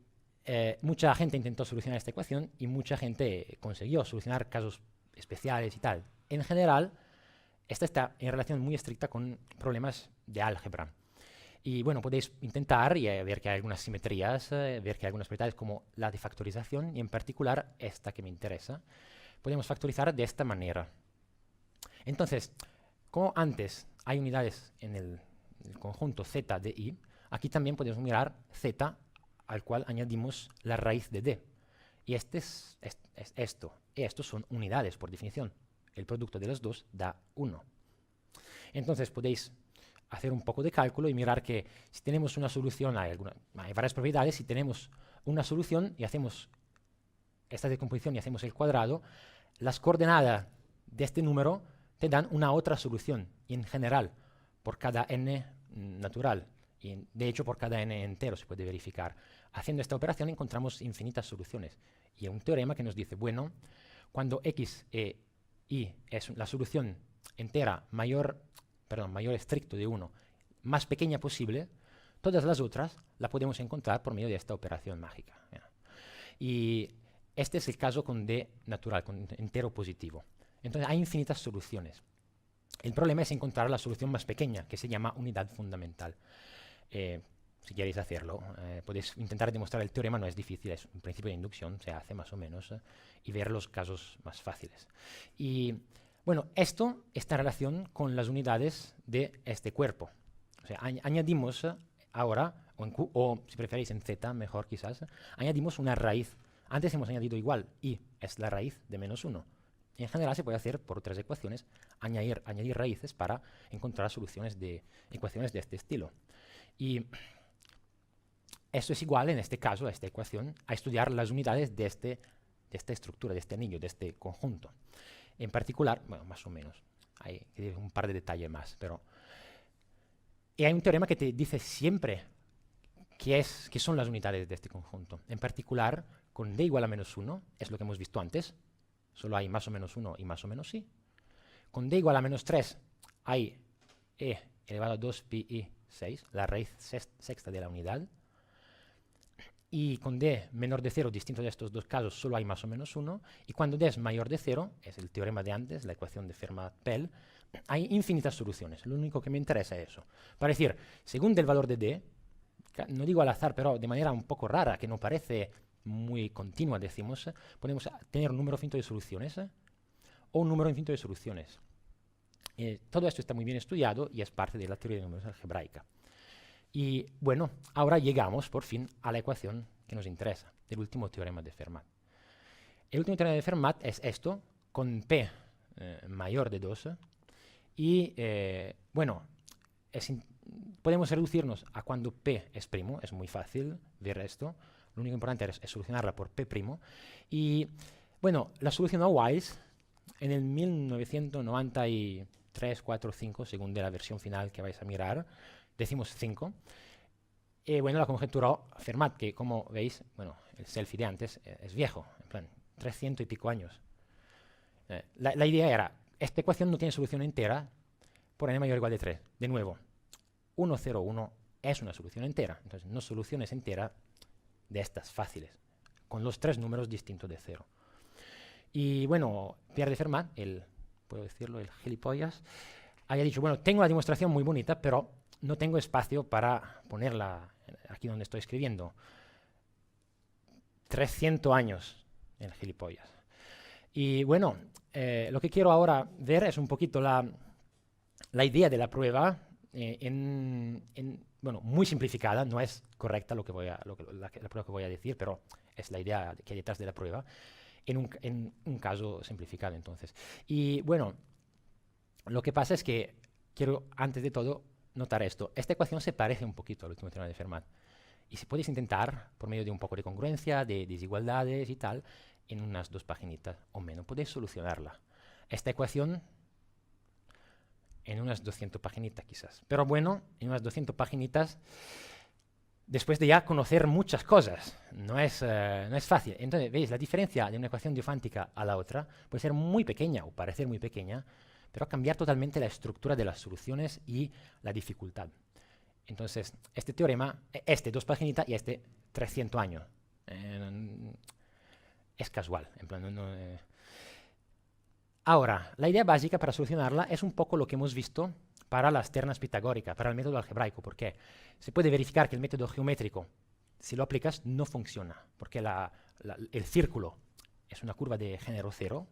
mucha gente intentó solucionar esta ecuación y mucha gente consiguió solucionar casos especiales y tal. En general, esta está en relación muy estricta con problemas de álgebra. Y bueno, podéis intentar y ver que hay algunas simetrías, ver que hay algunas propiedades como la de factorización, y en particular esta que me interesa. Podemos factorizar de esta manera. Entonces, como antes hay unidades en el conjunto z de i, aquí también podemos mirar z al cual añadimos la raíz de d. Y este es esto. Y estos son unidades por definición. El producto de los dos da 1. Entonces podéis hacer un poco de cálculo y mirar que si tenemos una solución, hay varias propiedades. Si tenemos una solución y hacemos esta decomposición y hacemos el cuadrado, las coordenadas de este número te dan una otra solución. Y en general, por cada n natural, y de hecho por cada n entero se puede verificar. Haciendo esta operación encontramos infinitas soluciones. Y hay un teorema que nos dice, bueno, cuando x e y es la solución entera mayor estricto de 1, más pequeña posible, todas las otras la podemos encontrar por medio de esta operación mágica. Y este es el caso con d natural, con entero positivo. Entonces hay infinitas soluciones. El problema es encontrar la solución más pequeña, que se llama unidad fundamental. Si queréis hacerlo, podéis intentar demostrar el teorema, no es difícil, es un principio de inducción, se hace más o menos, y ver los casos más fáciles. Y bueno, esto está en relación con las unidades de este cuerpo. O sea, añadimos ahora, o en Q, o si preferís en Z, mejor quizás, añadimos una raíz. Antes hemos añadido igual, y es la raíz de menos 1. Y en general se puede hacer por otras ecuaciones, añadir raíces para encontrar soluciones de ecuaciones de este estilo. Y esto es igual, en este caso, a esta ecuación, a estudiar las unidades de esta estructura, de este anillo, de este conjunto. En particular, bueno, más o menos, hay un par de detalles más, pero... Y hay un teorema que te dice siempre qué son las unidades de este conjunto. En particular, con d igual a menos 1, es lo que hemos visto antes, solo hay más o menos 1 y más o menos i. Con d igual a menos 3 hay e elevado a 2pi 6, la raíz sexta de la unidad. Y con d menor de 0, distinto de estos dos casos, solo hay más o menos 1. Y cuando d es mayor de 0, es el teorema de antes, la ecuación de Fermat-Pell, hay infinitas soluciones. Lo único que me interesa es eso. Para decir, según el valor de D, no digo al azar, pero de manera un poco rara, que no parece muy continua, decimos, podemos tener un número finito de soluciones o un número infinito de soluciones. Todo esto está muy bien estudiado y es parte de la teoría de números algebraica. Y bueno, ahora llegamos por fin a la ecuación que nos interesa, del último teorema de Fermat. El último teorema de Fermat es esto, con P mayor de 2, y bueno, podemos reducirnos a cuando P es primo, es muy fácil ver esto, lo único importante es solucionarla por P', y bueno, la solución a Wise en el 1993, 4, 5, según de la versión final que vais a mirar, decimos 5. Bueno, la conjeturó Fermat, que como veis, bueno, el selfie de antes es viejo, en plan, 300 y pico años. La idea era, esta ecuación no tiene solución entera por n mayor o igual de 3. De nuevo, 1, 0, 1 es una solución entera, entonces no soluciones enteras de estas fáciles, con los 3 números distintos de 0. Y bueno, Pierre de Fermat, puedo decirlo, el gilipollas, había dicho, bueno, tengo la demostración muy bonita, pero no tengo espacio para ponerla aquí donde estoy escribiendo. 300 años, el gilipollas. Y bueno, lo que quiero ahora ver es un poquito la idea de la prueba, bueno, muy simplificada, no es correcta la prueba que voy a decir, pero es la idea que hay detrás de la prueba, en un caso simplificado entonces. Y bueno, lo que pasa es que quiero, antes de todo, notar esto. Esta ecuación se parece un poquito al último teorema de Fermat. Y si puedes intentar, por medio de un poco de congruencia, de desigualdades y tal, en unas 2 paginitas o menos, podéis solucionarla. Esta ecuación en unas 200 paginitas quizás. Pero bueno, en unas 200 paginitas, después de ya conocer muchas cosas, no es fácil. Entonces, veis, la diferencia de una ecuación diofántica a la otra puede ser muy pequeña o parecer muy pequeña, pero cambiar totalmente la estructura de las soluciones y la dificultad. Entonces, este teorema, 2 paginitas y 300 años. Es casual. En plan, Ahora, la idea básica para solucionarla es un poco lo que hemos visto para las ternas pitagóricas, para el método algebraico. ¿Por qué? Se puede verificar que el método geométrico, si lo aplicas, no funciona, porque el círculo es una curva de género 0,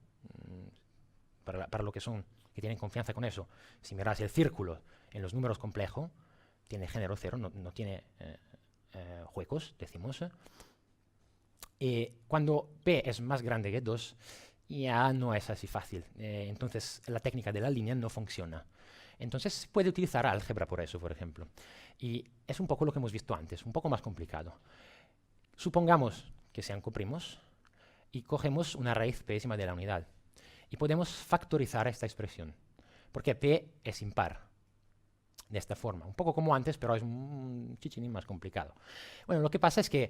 para lo que tienen confianza con eso. Si miras el círculo en los números complejos, tiene género 0, no tiene huecos, decimos. Cuando P es más grande que 2, ya no es así fácil. Entonces, la técnica de la línea no funciona. Entonces, se puede utilizar álgebra por eso, por ejemplo. Y es un poco lo que hemos visto antes, un poco más complicado. Supongamos que sean coprimos y cogemos una raíz pésima de la unidad. Y podemos factorizar esta expresión, porque P es impar. De esta forma, un poco como antes, pero es un chichinín más complicado. Bueno, lo que pasa es que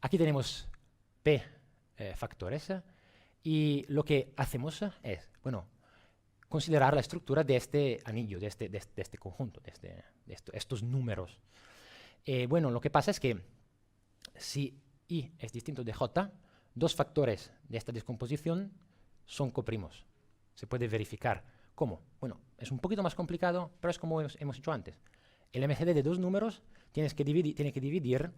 aquí tenemos P factores y lo que hacemos es, bueno, considerar la estructura de este anillo, de este conjunto, de estos números. Bueno, lo que pasa es que si I es distinto de J, 2 factores de esta descomposición son coprimos. Se puede verificar. ¿Cómo? Bueno, es un poquito más complicado, pero es como hemos hecho antes. El MCD de 2 números tiene que dividir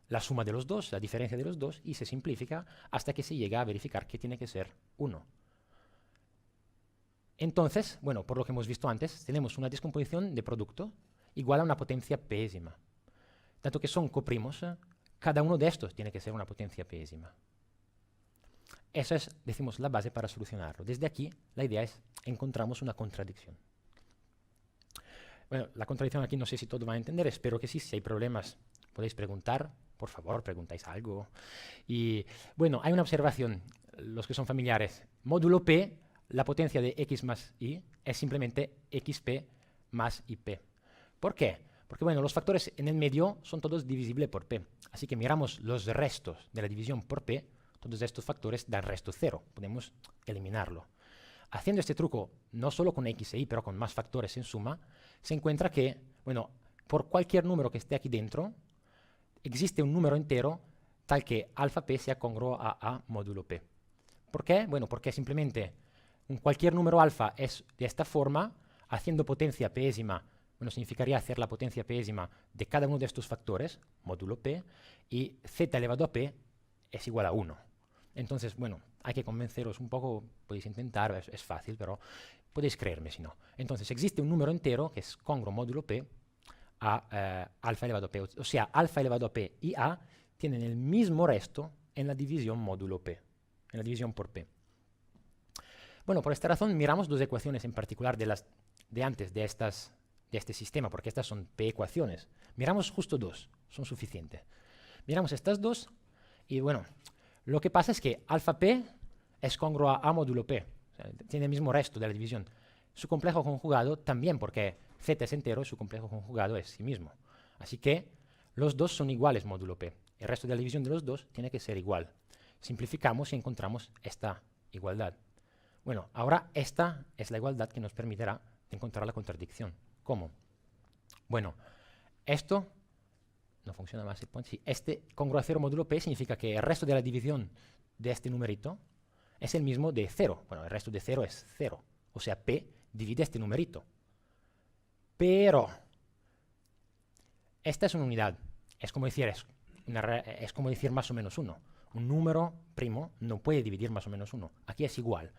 la suma de los dos, la diferencia de los dos, y se simplifica hasta que se llega a verificar que tiene que ser 1. Entonces, bueno, por lo que hemos visto antes, tenemos una descomposición de producto igual a una potencia pésima. Tanto que son coprimos, cada uno de estos tiene que ser una potencia pésima. Eso es, decimos, la base para solucionarlo. Desde aquí, la idea es, encontramos una contradicción. Bueno, la contradicción aquí no sé si todo va a entender, espero que sí. Si hay problemas, podéis preguntar. Por favor, preguntáis algo. Y bueno, hay una observación, los que son familiares. Módulo P, la potencia de x más y, es simplemente xp más ip. ¿Por qué? Porque bueno, los factores en el medio son todos divisibles por p. Así que miramos los restos de la división por p. Todos estos factores dan resto 0. Podemos eliminarlo. Haciendo este truco, no solo con x e y, pero con más factores en suma, se encuentra que, bueno, por cualquier número que esté aquí dentro, existe un número entero tal que alfa p sea congruo a módulo p. ¿Por qué? Bueno, porque simplemente cualquier número alfa es de esta forma, haciendo potencia pésima, bueno, significaría hacer la potencia pésima de cada uno de estos factores, módulo p, y z elevado a p es igual a 1. Entonces, bueno, hay que convenceros un poco, podéis intentar, es fácil, pero podéis creerme si no. Entonces, existe un número entero que es congruo módulo p a alfa elevado a p. O sea, alfa elevado a p y a tienen el mismo resto en la división módulo p, en la división por p. Bueno, por esta razón miramos dos ecuaciones en particular de antes de este sistema, porque estas son p ecuaciones. Miramos justo dos, son suficientes. Miramos estas dos y bueno, lo que pasa es que alfa p es congruo a módulo p, o sea, tiene el mismo resto de la división. Su complejo conjugado también, porque z es entero y su complejo conjugado es sí mismo. Así que los dos son iguales módulo p. El resto de la división de los dos tiene que ser igual. Simplificamos y encontramos esta igualdad. Bueno, ahora esta es la igualdad que nos permitirá encontrar la contradicción. ¿Cómo? Bueno, esto no funciona más el point. Sí, este congruo a 0 módulo p significa que el resto de la división de este numerito es el mismo de 0. Bueno, el resto de 0 es 0. O sea, p divide este numerito. Pero esta es una unidad. Es como decir más o menos 1. Un número primo no puede dividir más o menos 1. Aquí es igual.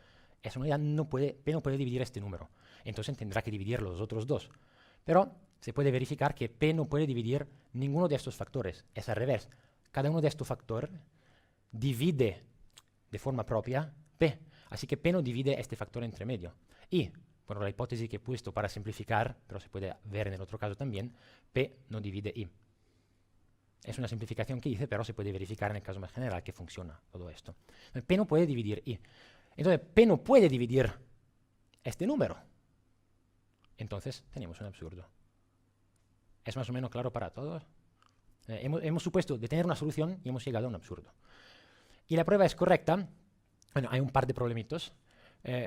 Esa unidad p no puede dividir este número. Entonces tendrá que dividir los otros dos. Pero se puede verificar que p no puede dividir ninguno de estos factores. Es al revés. Cada uno de estos factores divide de forma propia p. Así que p no divide este factor entre medio. Y, bueno, la hipótesis que he puesto para simplificar, pero se puede ver en el otro caso también, p no divide i. Es una simplificación que hice, pero se puede verificar en el caso más general que funciona todo esto. P no puede dividir i. Entonces, p no puede dividir este número. Entonces, tenemos un absurdo. ¿Es más o menos claro para todos? Hemos supuesto de tener una solución y hemos llegado a un absurdo. Y la prueba es correcta. Bueno, hay un par de problemitos.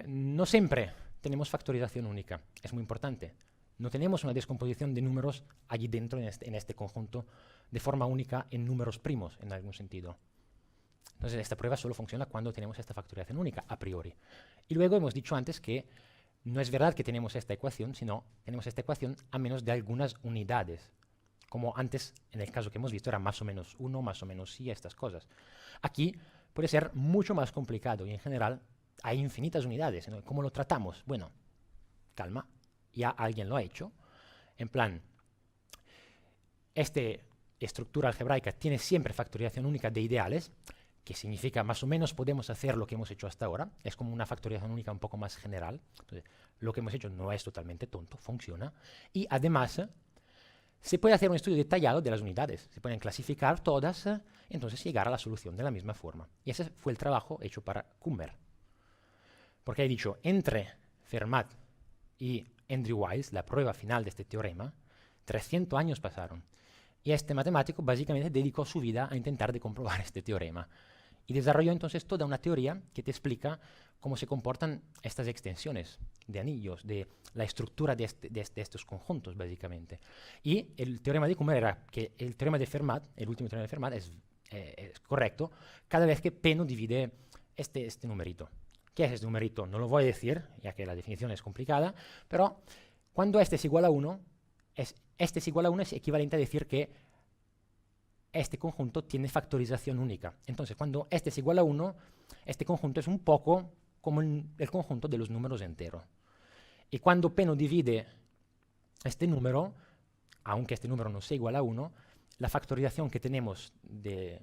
No siempre tenemos factorización única. Es muy importante. No tenemos una descomposición de números allí dentro, en este conjunto, de forma única en números primos, en algún sentido. Entonces, esta prueba solo funciona cuando tenemos esta factorización única, a priori. Y luego hemos dicho antes que no es verdad que tenemos esta ecuación, sino tenemos esta ecuación a menos de algunas unidades. Como antes, en el caso que hemos visto, era más o menos 1, más o menos sí, estas cosas. Aquí puede ser mucho más complicado y en general hay infinitas unidades. ¿Cómo lo tratamos? Bueno, calma, ya alguien lo ha hecho. En plan, esta estructura algebraica tiene siempre factorización única de ideales, que significa más o menos podemos hacer lo que hemos hecho hasta ahora. Es como una factorización única un poco más general. Entonces, lo que hemos hecho no es totalmente tonto, funciona. Y además, se puede hacer un estudio detallado de las unidades. Se pueden clasificar todas, entonces llegar a la solución de la misma forma. Y ese fue el trabajo hecho para Kummer. Porque he dicho, entre Fermat y Andrew Wiles, la prueba final de este teorema, 300 años pasaron. Y este matemático básicamente dedicó su vida a intentar de comprobar este teorema. Y desarrolló entonces toda una teoría que te explica cómo se comportan estas extensiones de anillos, de la estructura de estos conjuntos, básicamente. Y el teorema de Kummer era que el teorema de Fermat, el último teorema de Fermat, es correcto cada vez que p no divide este numerito. ¿Qué es este numerito? No lo voy a decir, ya que la definición es complicada, pero cuando este es igual a 1, este es igual a 1 es equivalente a decir que este conjunto tiene factorización única. Entonces, cuando este es igual a 1, este conjunto es un poco como el conjunto de los números enteros. Y cuando p no divide este número, aunque este número no sea igual a 1, la factorización que tenemos, que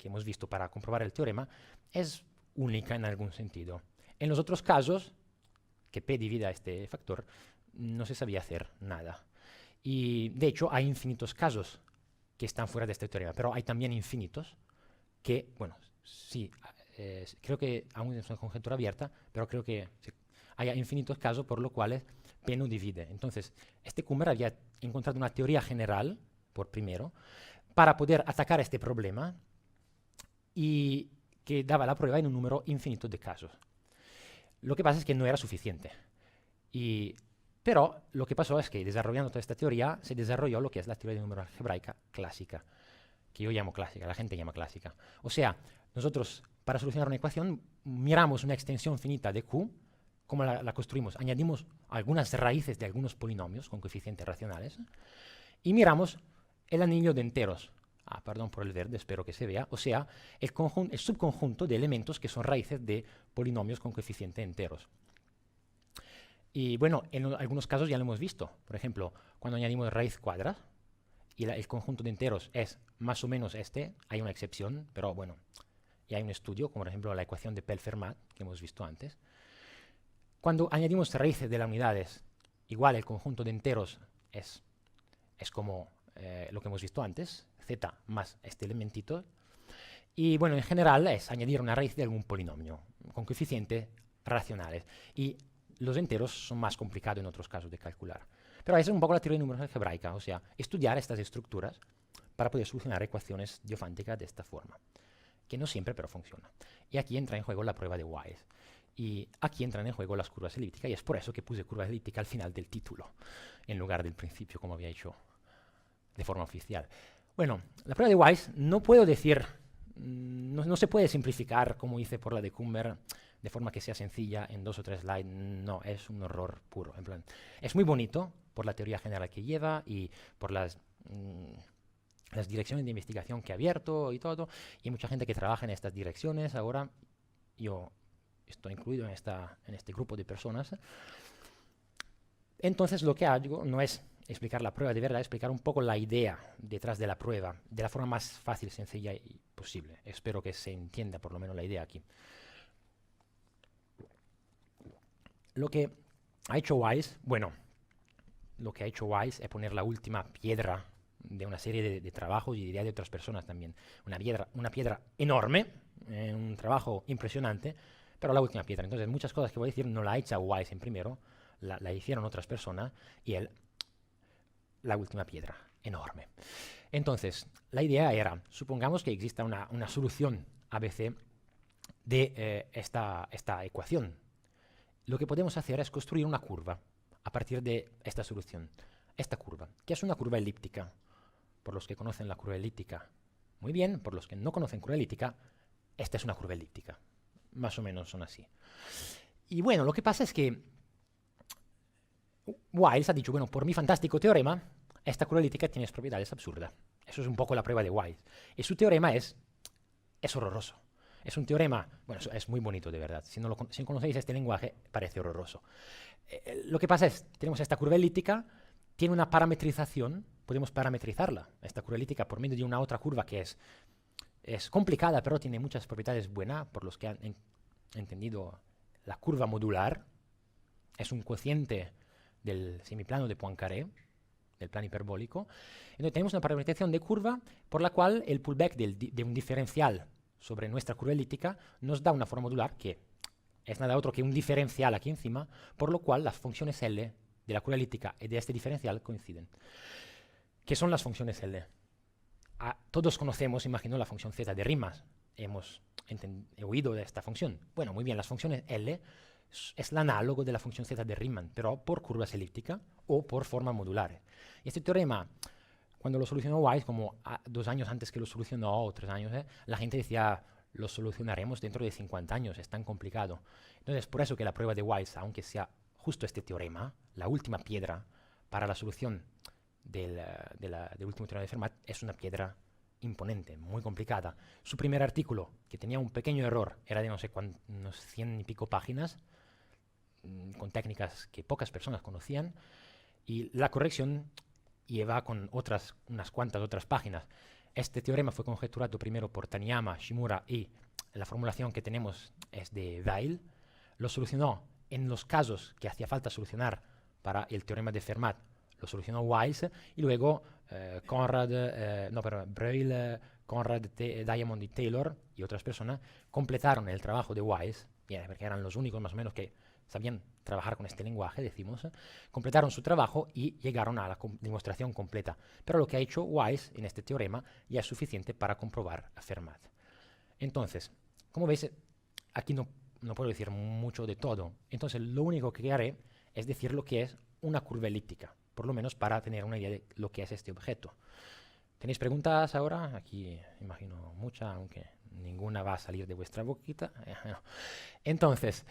hemos visto para comprobar el teorema, es única en algún sentido. En los otros casos, que p divida este factor, no se sabía hacer nada. Y de hecho hay infinitos casos que están fuera de este teorema, pero hay también infinitos que, bueno, sí, creo que aún es una conjetura abierta, pero creo que sí, hay infinitos casos por los cuales p no divide. Entonces, este Kummer había encontrado una teoría general, por primero, para poder atacar este problema y que daba la prueba en un número infinito de casos. Lo que pasa es que no era suficiente. Pero lo que pasó es que desarrollando toda esta teoría se desarrolló lo que es la teoría de número algebraica clásica, que yo llamo clásica, la gente llama clásica. O sea, nosotros para solucionar una ecuación miramos una extensión finita de Q, ¿Cómo la construimos? Añadimos algunas raíces de algunos polinomios con coeficientes racionales y miramos el anillo de enteros. Perdón por el verde, espero que se vea. O sea, el subconjunto de elementos que son raíces de polinomios con coeficientes enteros. Y bueno, en algunos casos ya lo hemos visto. Por ejemplo, cuando añadimos raíz cuadrada y el conjunto de enteros es más o menos este, hay una excepción, pero bueno, ya hay un estudio, como por ejemplo la ecuación de Pell-Fermat, que hemos visto antes. Cuando añadimos raíces de las unidades, igual el conjunto de enteros es como lo que hemos visto antes, z más este elementito. Y bueno, en general es añadir una raíz de algún polinomio con coeficientes racionales. Y los enteros son más complicados en otros casos de calcular. Pero esa es un poco la teoría de números algebraica, o sea, estudiar estas estructuras para poder solucionar ecuaciones diofánticas de esta forma, que no siempre pero funciona. Y aquí entra en juego la prueba de Wise. Y aquí entran en juego las curvas elípticas, y es por eso que puse curvas elípticas al final del título, en lugar del principio, como había hecho de forma oficial. Bueno, la prueba de Wise no puedo decir, no se puede simplificar como hice por la de Kummer, de forma que sea sencilla en 2 o 3 slides. No, es un horror puro. En plan, es muy bonito por la teoría general que lleva y por las direcciones de investigación que ha abierto y todo. Y hay mucha gente que trabaja en estas direcciones ahora. Yo estoy incluido en este grupo de personas. Entonces lo que hago no es explicar la prueba de verdad, explicar un poco la idea detrás de la prueba, de la forma más fácil, sencilla y posible. Espero que se entienda por lo menos la idea aquí. Lo que ha hecho Wise, es poner la última piedra de una serie de trabajos y de ideas de otras personas también. Una piedra enorme, un trabajo impresionante, pero la última piedra. Entonces muchas cosas que voy a decir no la ha hecho Wise en primero, la hicieron otras personas y él, la última piedra, enorme. Entonces, la idea era, supongamos que exista una solución ABC de esta ecuación. Lo que podemos hacer es construir una curva a partir de esta solución. Esta curva, que es una curva elíptica. Por los que conocen la curva elíptica, muy bien. Por los que no conocen curva elíptica, esta es una curva elíptica. Más o menos son así. Y bueno, lo que pasa es que Wiles ha dicho, bueno, por mi fantástico teorema, esta curva elíptica tiene propiedades absurdas. Eso es un poco la prueba de Wiles. Y su teorema es horroroso. Es un teorema, bueno, es muy bonito de verdad. Si no conocéis este lenguaje, parece horroroso. Lo que pasa es, tenemos esta curva elíptica, tiene una parametrización, podemos parametrizarla, esta curva elíptica, por medio de una otra curva que es complicada, pero tiene muchas propiedades buenas, por los que han entendido la curva modular. Es un cociente del semiplano de Poincaré, del plano hiperbólico. Entonces tenemos una parametrización de curva por la cual el pullback de un diferencial sobre nuestra curva elíptica nos da una forma modular que es nada otro que un diferencial aquí encima, por lo cual las funciones L de la curva elíptica y de este diferencial coinciden. ¿Qué son las funciones L? Todos conocemos, imagino, la función z de Riemann. Hemos oído de esta función. Bueno, muy bien, las funciones L es el análogo de la función z de Riemann, pero por curvas elípticas o por formas modulares. Y este teorema, cuando lo solucionó Wise, como 2 años antes que lo solucionó, o 3 años, la gente decía, lo solucionaremos dentro de 50 años, es tan complicado. Entonces, por eso que la prueba de Wise, aunque sea justo este teorema, la última piedra para la solución del último teorema de Fermat, es una piedra imponente, muy complicada. Su primer artículo, que tenía un pequeño error, era de no sé cuántos, unos 100 y pico páginas, con técnicas que pocas personas conocían, y la corrección lleva con unas cuantas otras páginas. Este teorema fue conjeturado primero por Taniyama, Shimura, y la formulación que tenemos es de Weil. Lo solucionó en los casos que hacía falta solucionar para el teorema de Fermat, lo solucionó Wise, y luego Breuil, Conrad, Diamond y Taylor y otras personas completaron el trabajo de Wise, porque eran los únicos más o menos que sabían trabajar con este lenguaje, decimos, completaron su trabajo y llegaron a la demostración completa. Pero lo que ha hecho Wise en este teorema ya es suficiente para comprobar a Fermat. Entonces, como veis, aquí no puedo decir mucho de todo. Entonces, lo único que haré es decir lo que es una curva elíptica, por lo menos para tener una idea de lo que es este objeto. ¿Tenéis preguntas ahora? Aquí imagino muchas, aunque ninguna va a salir de vuestra boquita. Entonces,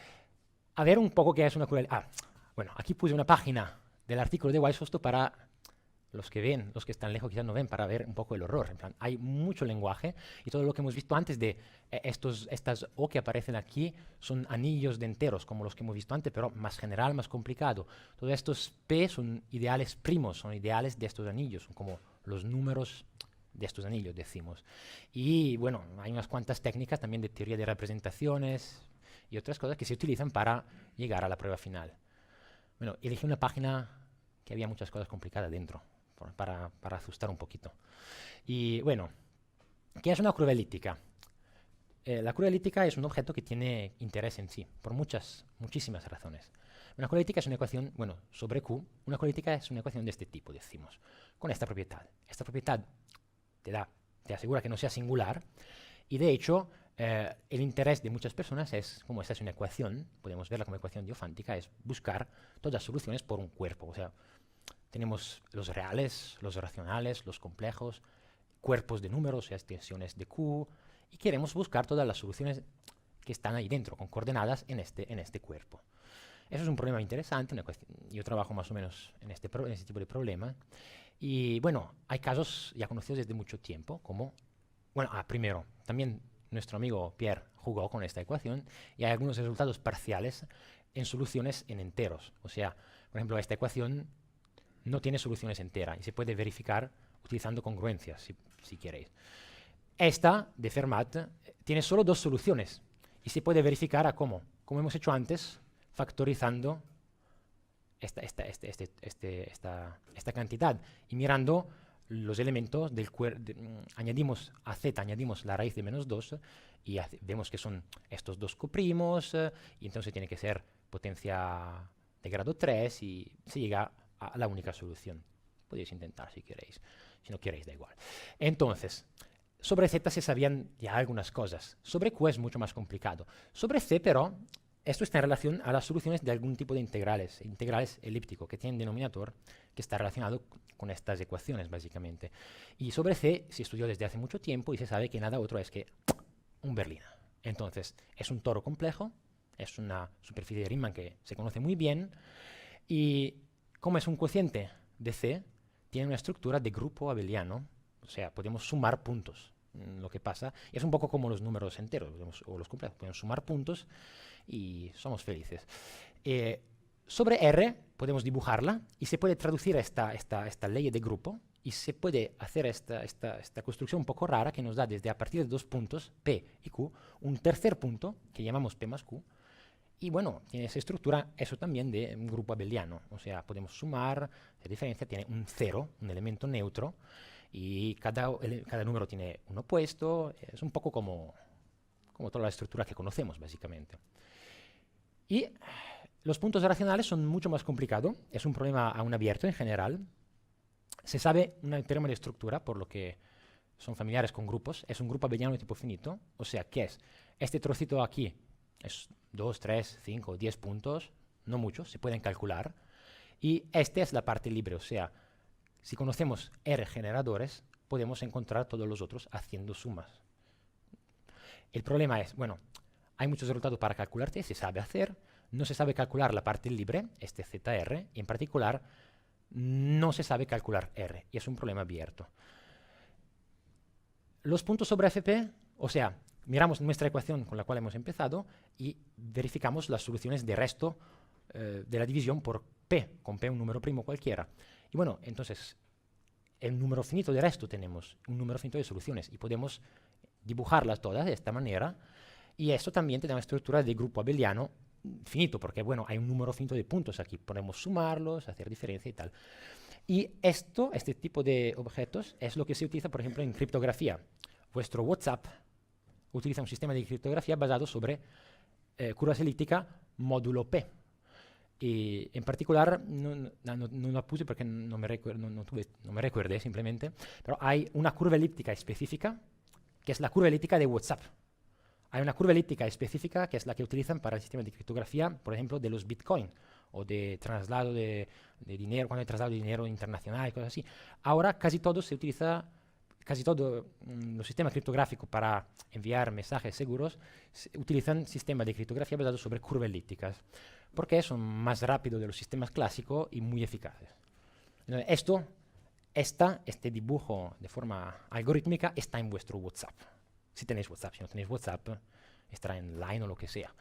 a ver un poco qué es una curva. Bueno, aquí puse una página del artículo de Weishosto para los que ven, los que están lejos quizás no ven, para ver un poco el horror. En plan, hay mucho lenguaje y todo lo que hemos visto antes de estas O que aparecen aquí son anillos de enteros, como los que hemos visto antes, pero más general, más complicado. Todos estos P son ideales primos, son ideales de estos anillos, son como los números de estos anillos, decimos. Y bueno, hay unas cuantas técnicas también de teoría de representaciones y otras cosas que se utilizan para llegar a la prueba final. Bueno, elegí una página que había muchas cosas complicadas dentro, para asustar un poquito. Y bueno, ¿qué es una curva elíptica? La curva elíptica es un objeto que tiene interés en sí, por muchísimas razones. Una curva elíptica es una ecuación, bueno, sobre Q, una curva elíptica es una ecuación de este tipo, decimos, con esta propiedad. Esta propiedad te asegura que no sea singular, y de hecho, el interés de muchas personas es, como esta es una ecuación, podemos verla como ecuación diofántica, es buscar todas las soluciones por un cuerpo. O sea, tenemos los reales, los racionales, los complejos, cuerpos de números, o sea, extensiones de Q, y queremos buscar todas las soluciones que están ahí dentro, con coordenadas en este cuerpo. Eso es un problema interesante, yo trabajo más o menos en este tipo de problema. Y bueno, hay casos ya conocidos desde mucho tiempo, como, bueno, primero, también nuestro amigo Pierre jugó con esta ecuación y hay algunos resultados parciales en soluciones en enteros. O sea, por ejemplo, esta ecuación no tiene soluciones enteras y se puede verificar utilizando congruencias, si queréis. Esta de Fermat tiene solo dos soluciones y se puede verificar como hemos hecho antes, factorizando esta cantidad y mirando los elementos del añadimos a z, añadimos la raíz de menos 2 y vemos que son estos dos coprimos y entonces tiene que ser potencia de grado 3 y se llega a la única solución. Podéis intentar si queréis, si no queréis da igual. Entonces, sobre z se sabían ya algunas cosas, sobre q es mucho más complicado. Sobre c, pero, esto está en relación a las soluciones de algún tipo de integrales elíptico, que tienen denominador que está relacionado con estas ecuaciones, básicamente. Y sobre C se estudió desde hace mucho tiempo y se sabe que nada otro es que un Berlín. Entonces, es un toro complejo, es una superficie de Riemann que se conoce muy bien, y como es un cociente de C, tiene una estructura de grupo abeliano, o sea, podemos sumar puntos. Lo que pasa, es un poco como los números enteros o los complejos, podemos sumar puntos y somos felices. Sobre R podemos dibujarla y se puede traducir esta ley de grupo y se puede hacer esta construcción un poco rara que nos da desde a partir de dos puntos, P y Q, un tercer punto que llamamos P más Q. Y bueno, tiene esa estructura, eso también de un grupo abeliano. O sea, podemos sumar, la diferencia tiene un cero, un elemento neutro, y cada número tiene un opuesto. Es un poco como toda la estructura que conocemos, básicamente. Y los puntos racionales son mucho más complicados. Es un problema aún abierto en general. Se sabe un teorema de estructura, por lo que son familiares con grupos. Es un grupo abeliano de tipo finito. O sea, ¿qué es? Este trocito aquí es 2, 3, 5, 10 puntos. No muchos, se pueden calcular. Y esta es la parte libre. O sea, si conocemos R generadores, podemos encontrar todos los otros haciendo sumas. El problema es, bueno, hay muchos resultados para calcular T, se sabe hacer. No se sabe calcular la parte libre, este ZR, y en particular no se sabe calcular R, y es un problema abierto. Los puntos sobre FP, o sea, miramos nuestra ecuación con la cual hemos empezado y verificamos las soluciones de resto de la división por P, con P un número primo cualquiera. Y bueno, entonces, el número finito de resto tenemos un número finito de soluciones y podemos dibujarlas todas de esta manera, y esto también tiene una estructura de grupo abeliano finito, porque bueno, hay un número finito de puntos aquí, podemos sumarlos, hacer diferencia y tal. Y este tipo de objetos es lo que se utiliza, por ejemplo, en criptografía. Vuestro WhatsApp utiliza un sistema de criptografía basado sobre curvas elípticas módulo P. Y en particular, no la puse porque no me recuerde simplemente, pero hay una curva elíptica específica, que es la curva elíptica de WhatsApp. Hay una curva elíptica específica que es la que utilizan para el sistema de criptografía, por ejemplo, de los Bitcoin o de traslado de dinero, cuando hay traslado de dinero internacional y cosas así. Ahora casi todo se utiliza casi todos los sistemas criptográficos para enviar mensajes seguros utilizan sistemas de criptografía basados sobre curvas elípticas, porque son más rápidos de los sistemas clásicos y muy eficaces. Entonces, este dibujo de forma algorítmica está en vuestro WhatsApp. Si tenéis WhatsApp, si no tenéis WhatsApp, estará en Line o lo que sea.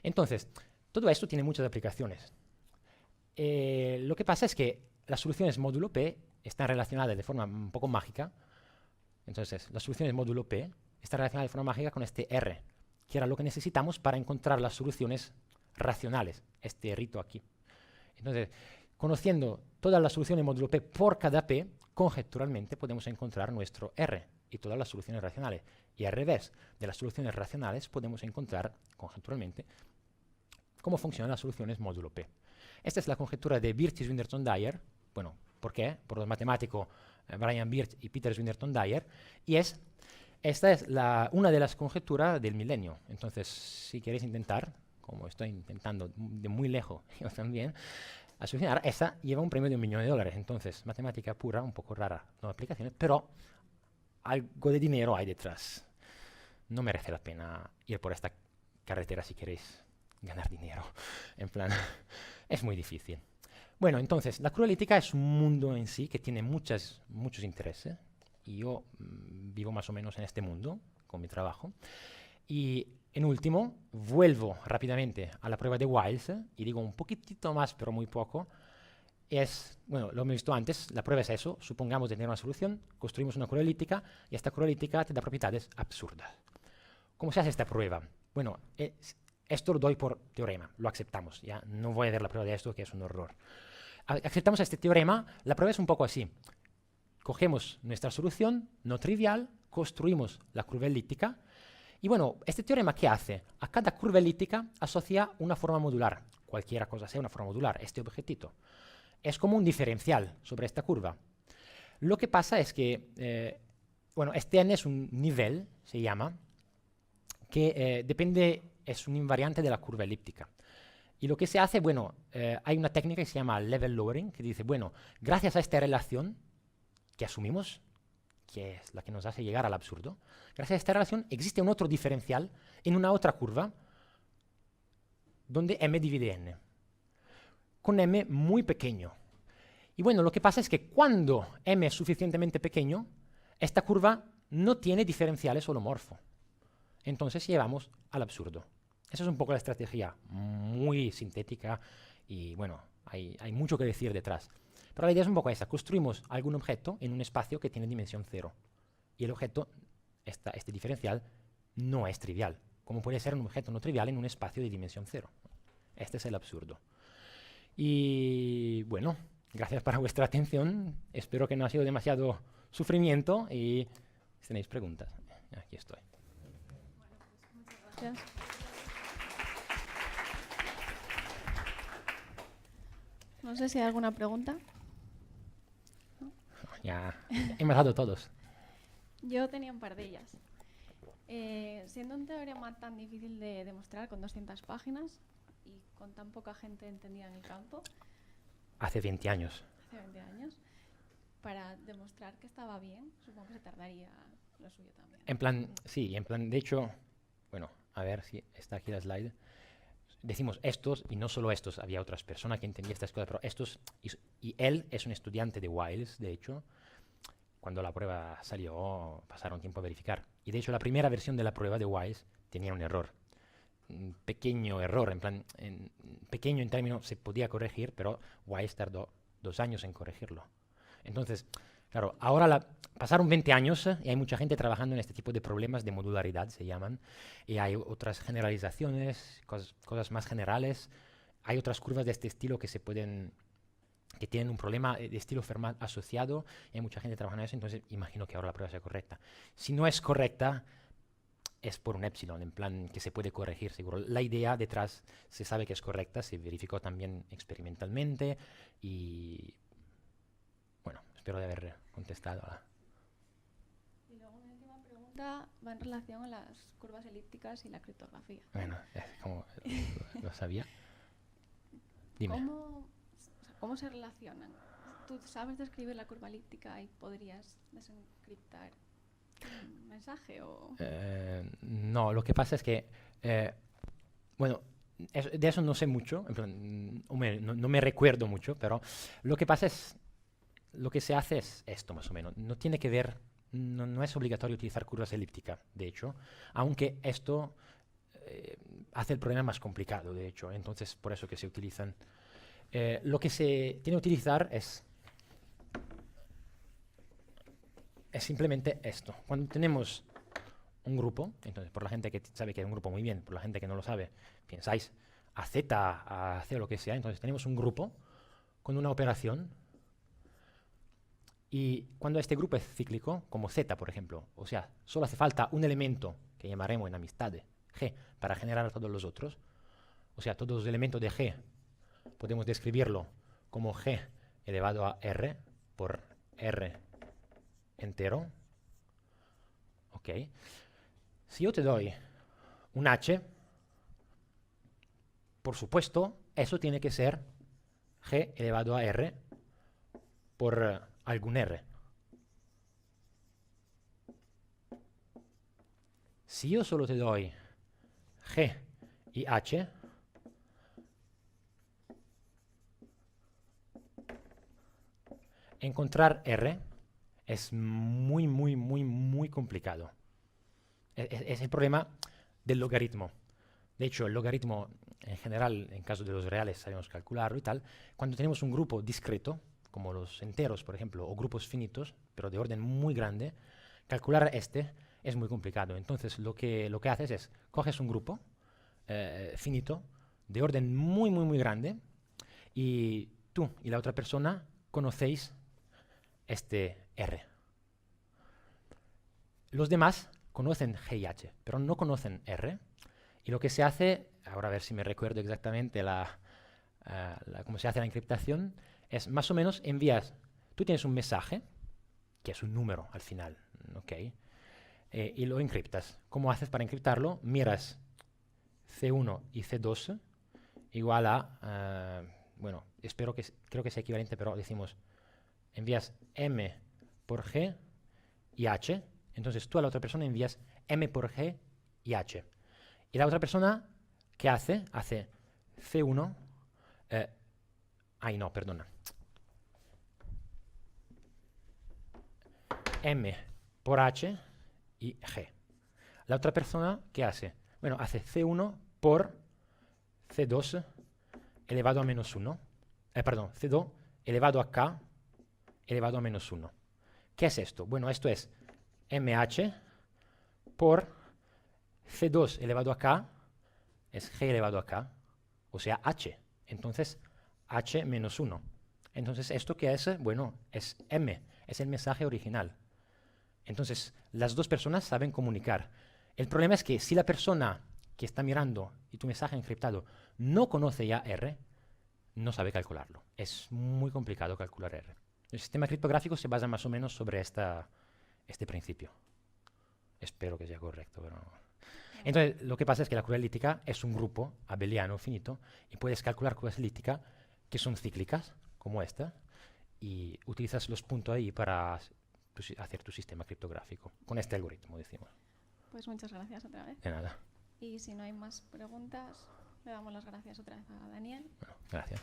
Entonces, todo esto tiene muchas aplicaciones. Lo que pasa es que las soluciones módulo P están relacionadas de forma un poco mágica. Entonces, las soluciones módulo P están relacionadas de forma mágica con este R, que era lo que necesitamos para encontrar las soluciones racionales, este rito aquí. Entonces, conociendo todas las soluciones módulo P por cada P, conjeturalmente podemos encontrar nuestro R y todas las soluciones racionales. Y al revés de las soluciones racionales podemos encontrar conjeturalmente cómo funcionan las soluciones módulo P. Esta es la conjetura de Birch y Swinnerton-Dyer. Bueno, ¿por qué? Por los matemáticos Brian Birch y Peter Swinnerton-Dyer. Y esta es una de las conjeturas del milenio. Entonces, si queréis intentar, como estoy intentando de muy lejos, yo también, a solucionar, esta lleva un premio de $1 millón. Entonces, matemática pura, un poco rara, no aplicaciones, pero algo de dinero hay detrás. No merece la pena ir por esta carretera si queréis ganar dinero. En plan, es muy difícil. Bueno, entonces, la curva elíptica es un mundo en sí que tiene muchos intereses. Y yo vivo más o menos en este mundo con mi trabajo. Y en último, vuelvo rápidamente a la prueba de Wiles y digo un poquitito más, pero muy poco. Bueno, lo hemos visto antes, la prueba es eso, supongamos tener una solución, construimos una curva elíptica y esta curva elíptica te da propiedades absurdas. ¿Cómo se hace esta prueba? Bueno, esto lo doy por teorema, lo aceptamos, ya no voy a ver la prueba de esto, que es un horror. Aceptamos este teorema, la prueba es un poco así. Cogemos nuestra solución no trivial, construimos la curva elíptica y bueno, este teorema ¿qué hace? A cada curva elíptica asocia una forma modular, cualquiera cosa sea una forma modular, este objetito. Es como un diferencial sobre esta curva. Lo que pasa es que, bueno, este n es un nivel, se llama, que es un invariante de la curva elíptica. Y lo que se hace, bueno, hay una técnica que se llama level lowering, que dice, bueno, gracias a esta relación que asumimos, que es la que nos hace llegar al absurdo, gracias a esta relación existe un otro diferencial en una otra curva donde m divide n, con m muy pequeño. Y bueno, lo que pasa es que cuando m es suficientemente pequeño, esta curva no tiene diferenciales holomorfo. Entonces llevamos al absurdo. Esa es un poco la estrategia, muy sintética y bueno, hay mucho que decir detrás. Pero la idea es un poco esa, construimos algún objeto en un espacio que tiene dimensión 0. Y el objeto, este diferencial, no es trivial, como puede ser un objeto no trivial en un espacio de dimensión 0. Este es el absurdo. Y bueno, gracias por vuestra atención. Espero que no ha sido demasiado sufrimiento y si tenéis preguntas, aquí estoy.
Gracias. No sé si hay alguna pregunta.
Ya hemos dado todos.
Yo tenía un par de ellas. Siendo un teorema tan difícil de demostrar, con 200 páginas y con tan poca gente entendida en el campo,
Hace 20 años.
hace 20 años, para demostrar que estaba bien, supongo que se tardaría lo suyo también.
En plan, sí, en plan, de hecho, bueno, a ver si está aquí la slide. Decimos estos, y no solo estos, había otras personas que entendían estas cosas, pero estos, y él es un estudiante de Wiles, de hecho. Cuando la prueba salió, pasaron tiempo a verificar. Y de hecho, la primera versión de la prueba de Wiles tenía un error. Un pequeño error, en plan, pequeño en términos, se podía corregir, pero Wiles tardó 2 años en corregirlo. Entonces, claro, ahora pasaron 20 años y hay mucha gente trabajando en este tipo de problemas de modularidad, se llaman, y hay otras generalizaciones, cosas más generales. Hay otras curvas de este estilo que tienen un problema de estilo Fermat asociado, y hay mucha gente trabajando en eso, entonces imagino que ahora la prueba sea correcta. Si no es correcta, es por un epsilon, en plan que se puede corregir, seguro. La idea detrás se sabe que es correcta, se verificó también experimentalmente, y bueno, espero de haber contestado a...
Y luego una última pregunta va en relación a las curvas elípticas y la criptografía.
Bueno, como lo sabía. Dime.
¿Cómo se relacionan? ¿Tú sabes describir la curva elíptica y podrías desencriptar un mensaje o...?
No, lo que pasa es que, bueno, de eso no sé mucho, en plan, no me recuerdo mucho, pero lo que pasa es, lo que se hace es esto más o menos. No tiene que ver, no es obligatorio utilizar curvas elípticas, de hecho, aunque esto hace el problema más complicado, de hecho, entonces por eso que se utilizan. Lo que se tiene que utilizar es simplemente esto. Cuando tenemos un grupo, entonces por la gente que sabe que es un grupo muy bien, por la gente que no lo sabe, pensáis a Z, a C o lo que sea, entonces tenemos un grupo con una operación y cuando este grupo es cíclico, como Z por ejemplo, o sea, solo hace falta un elemento que llamaremos en amistad G para generar a todos los otros, o sea, todos los elementos de G podemos describirlo como G elevado a R por R entero. Ok. Si yo te doy un H, por supuesto, eso tiene que ser G elevado a R por algún R. Si yo solo te doy G y H, encontrar R es muy complicado. Es el problema del logaritmo. De hecho, el logaritmo en general, en caso de los reales, sabemos calcularlo y tal. Cuando tenemos un grupo discreto, como los enteros, por ejemplo, o grupos finitos, pero de orden muy grande, calcular este es muy complicado. Entonces, lo que haces es, coges un grupo finito, de orden muy grande, y tú y la otra persona conocéis este R. Los demás conocen G y H, pero no conocen R. Y lo que se hace, ahora a ver si me recuerdo exactamente cómo se hace la encriptación, es más o menos envías, tú tienes un mensaje, que es un número al final, ¿ok? Y lo encriptas. ¿Cómo haces para encriptarlo? Miras C1 y C2 igual a, bueno, creo que sea equivalente, pero decimos, envías M por G y H, entonces tú a la otra persona envías M por G y H. Y la otra persona, ¿qué hace? Hace C1, no, perdona. M por H y G. La otra persona, ¿qué hace? Bueno, hace C1 por C2 elevado a menos 1. Perdón, C2 elevado a K elevado a menos 1. ¿Qué es esto? Bueno, esto es MH por C2 elevado a K es G elevado a K, o sea, H. Entonces, H menos 1. Entonces, ¿esto qué es? Bueno, es M, es el mensaje original. Entonces, las dos personas saben comunicar. El problema es que si la persona que está mirando y tu mensaje encriptado no conoce ya R, no sabe calcularlo. Es muy complicado calcular R. El sistema criptográfico se basa más o menos sobre este principio. Espero que sea correcto, pero no. Entonces, lo que pasa es que la curva elíptica es un grupo abeliano finito y puedes calcular curvas elípticas que son cíclicas, como esta, y utilizas los puntos ahí para hacer tu sistema criptográfico, con este algoritmo, decimos.
Pues muchas gracias otra vez.
De nada.
Y si no hay más preguntas, le damos las gracias otra vez a Daniel.
Bueno, gracias.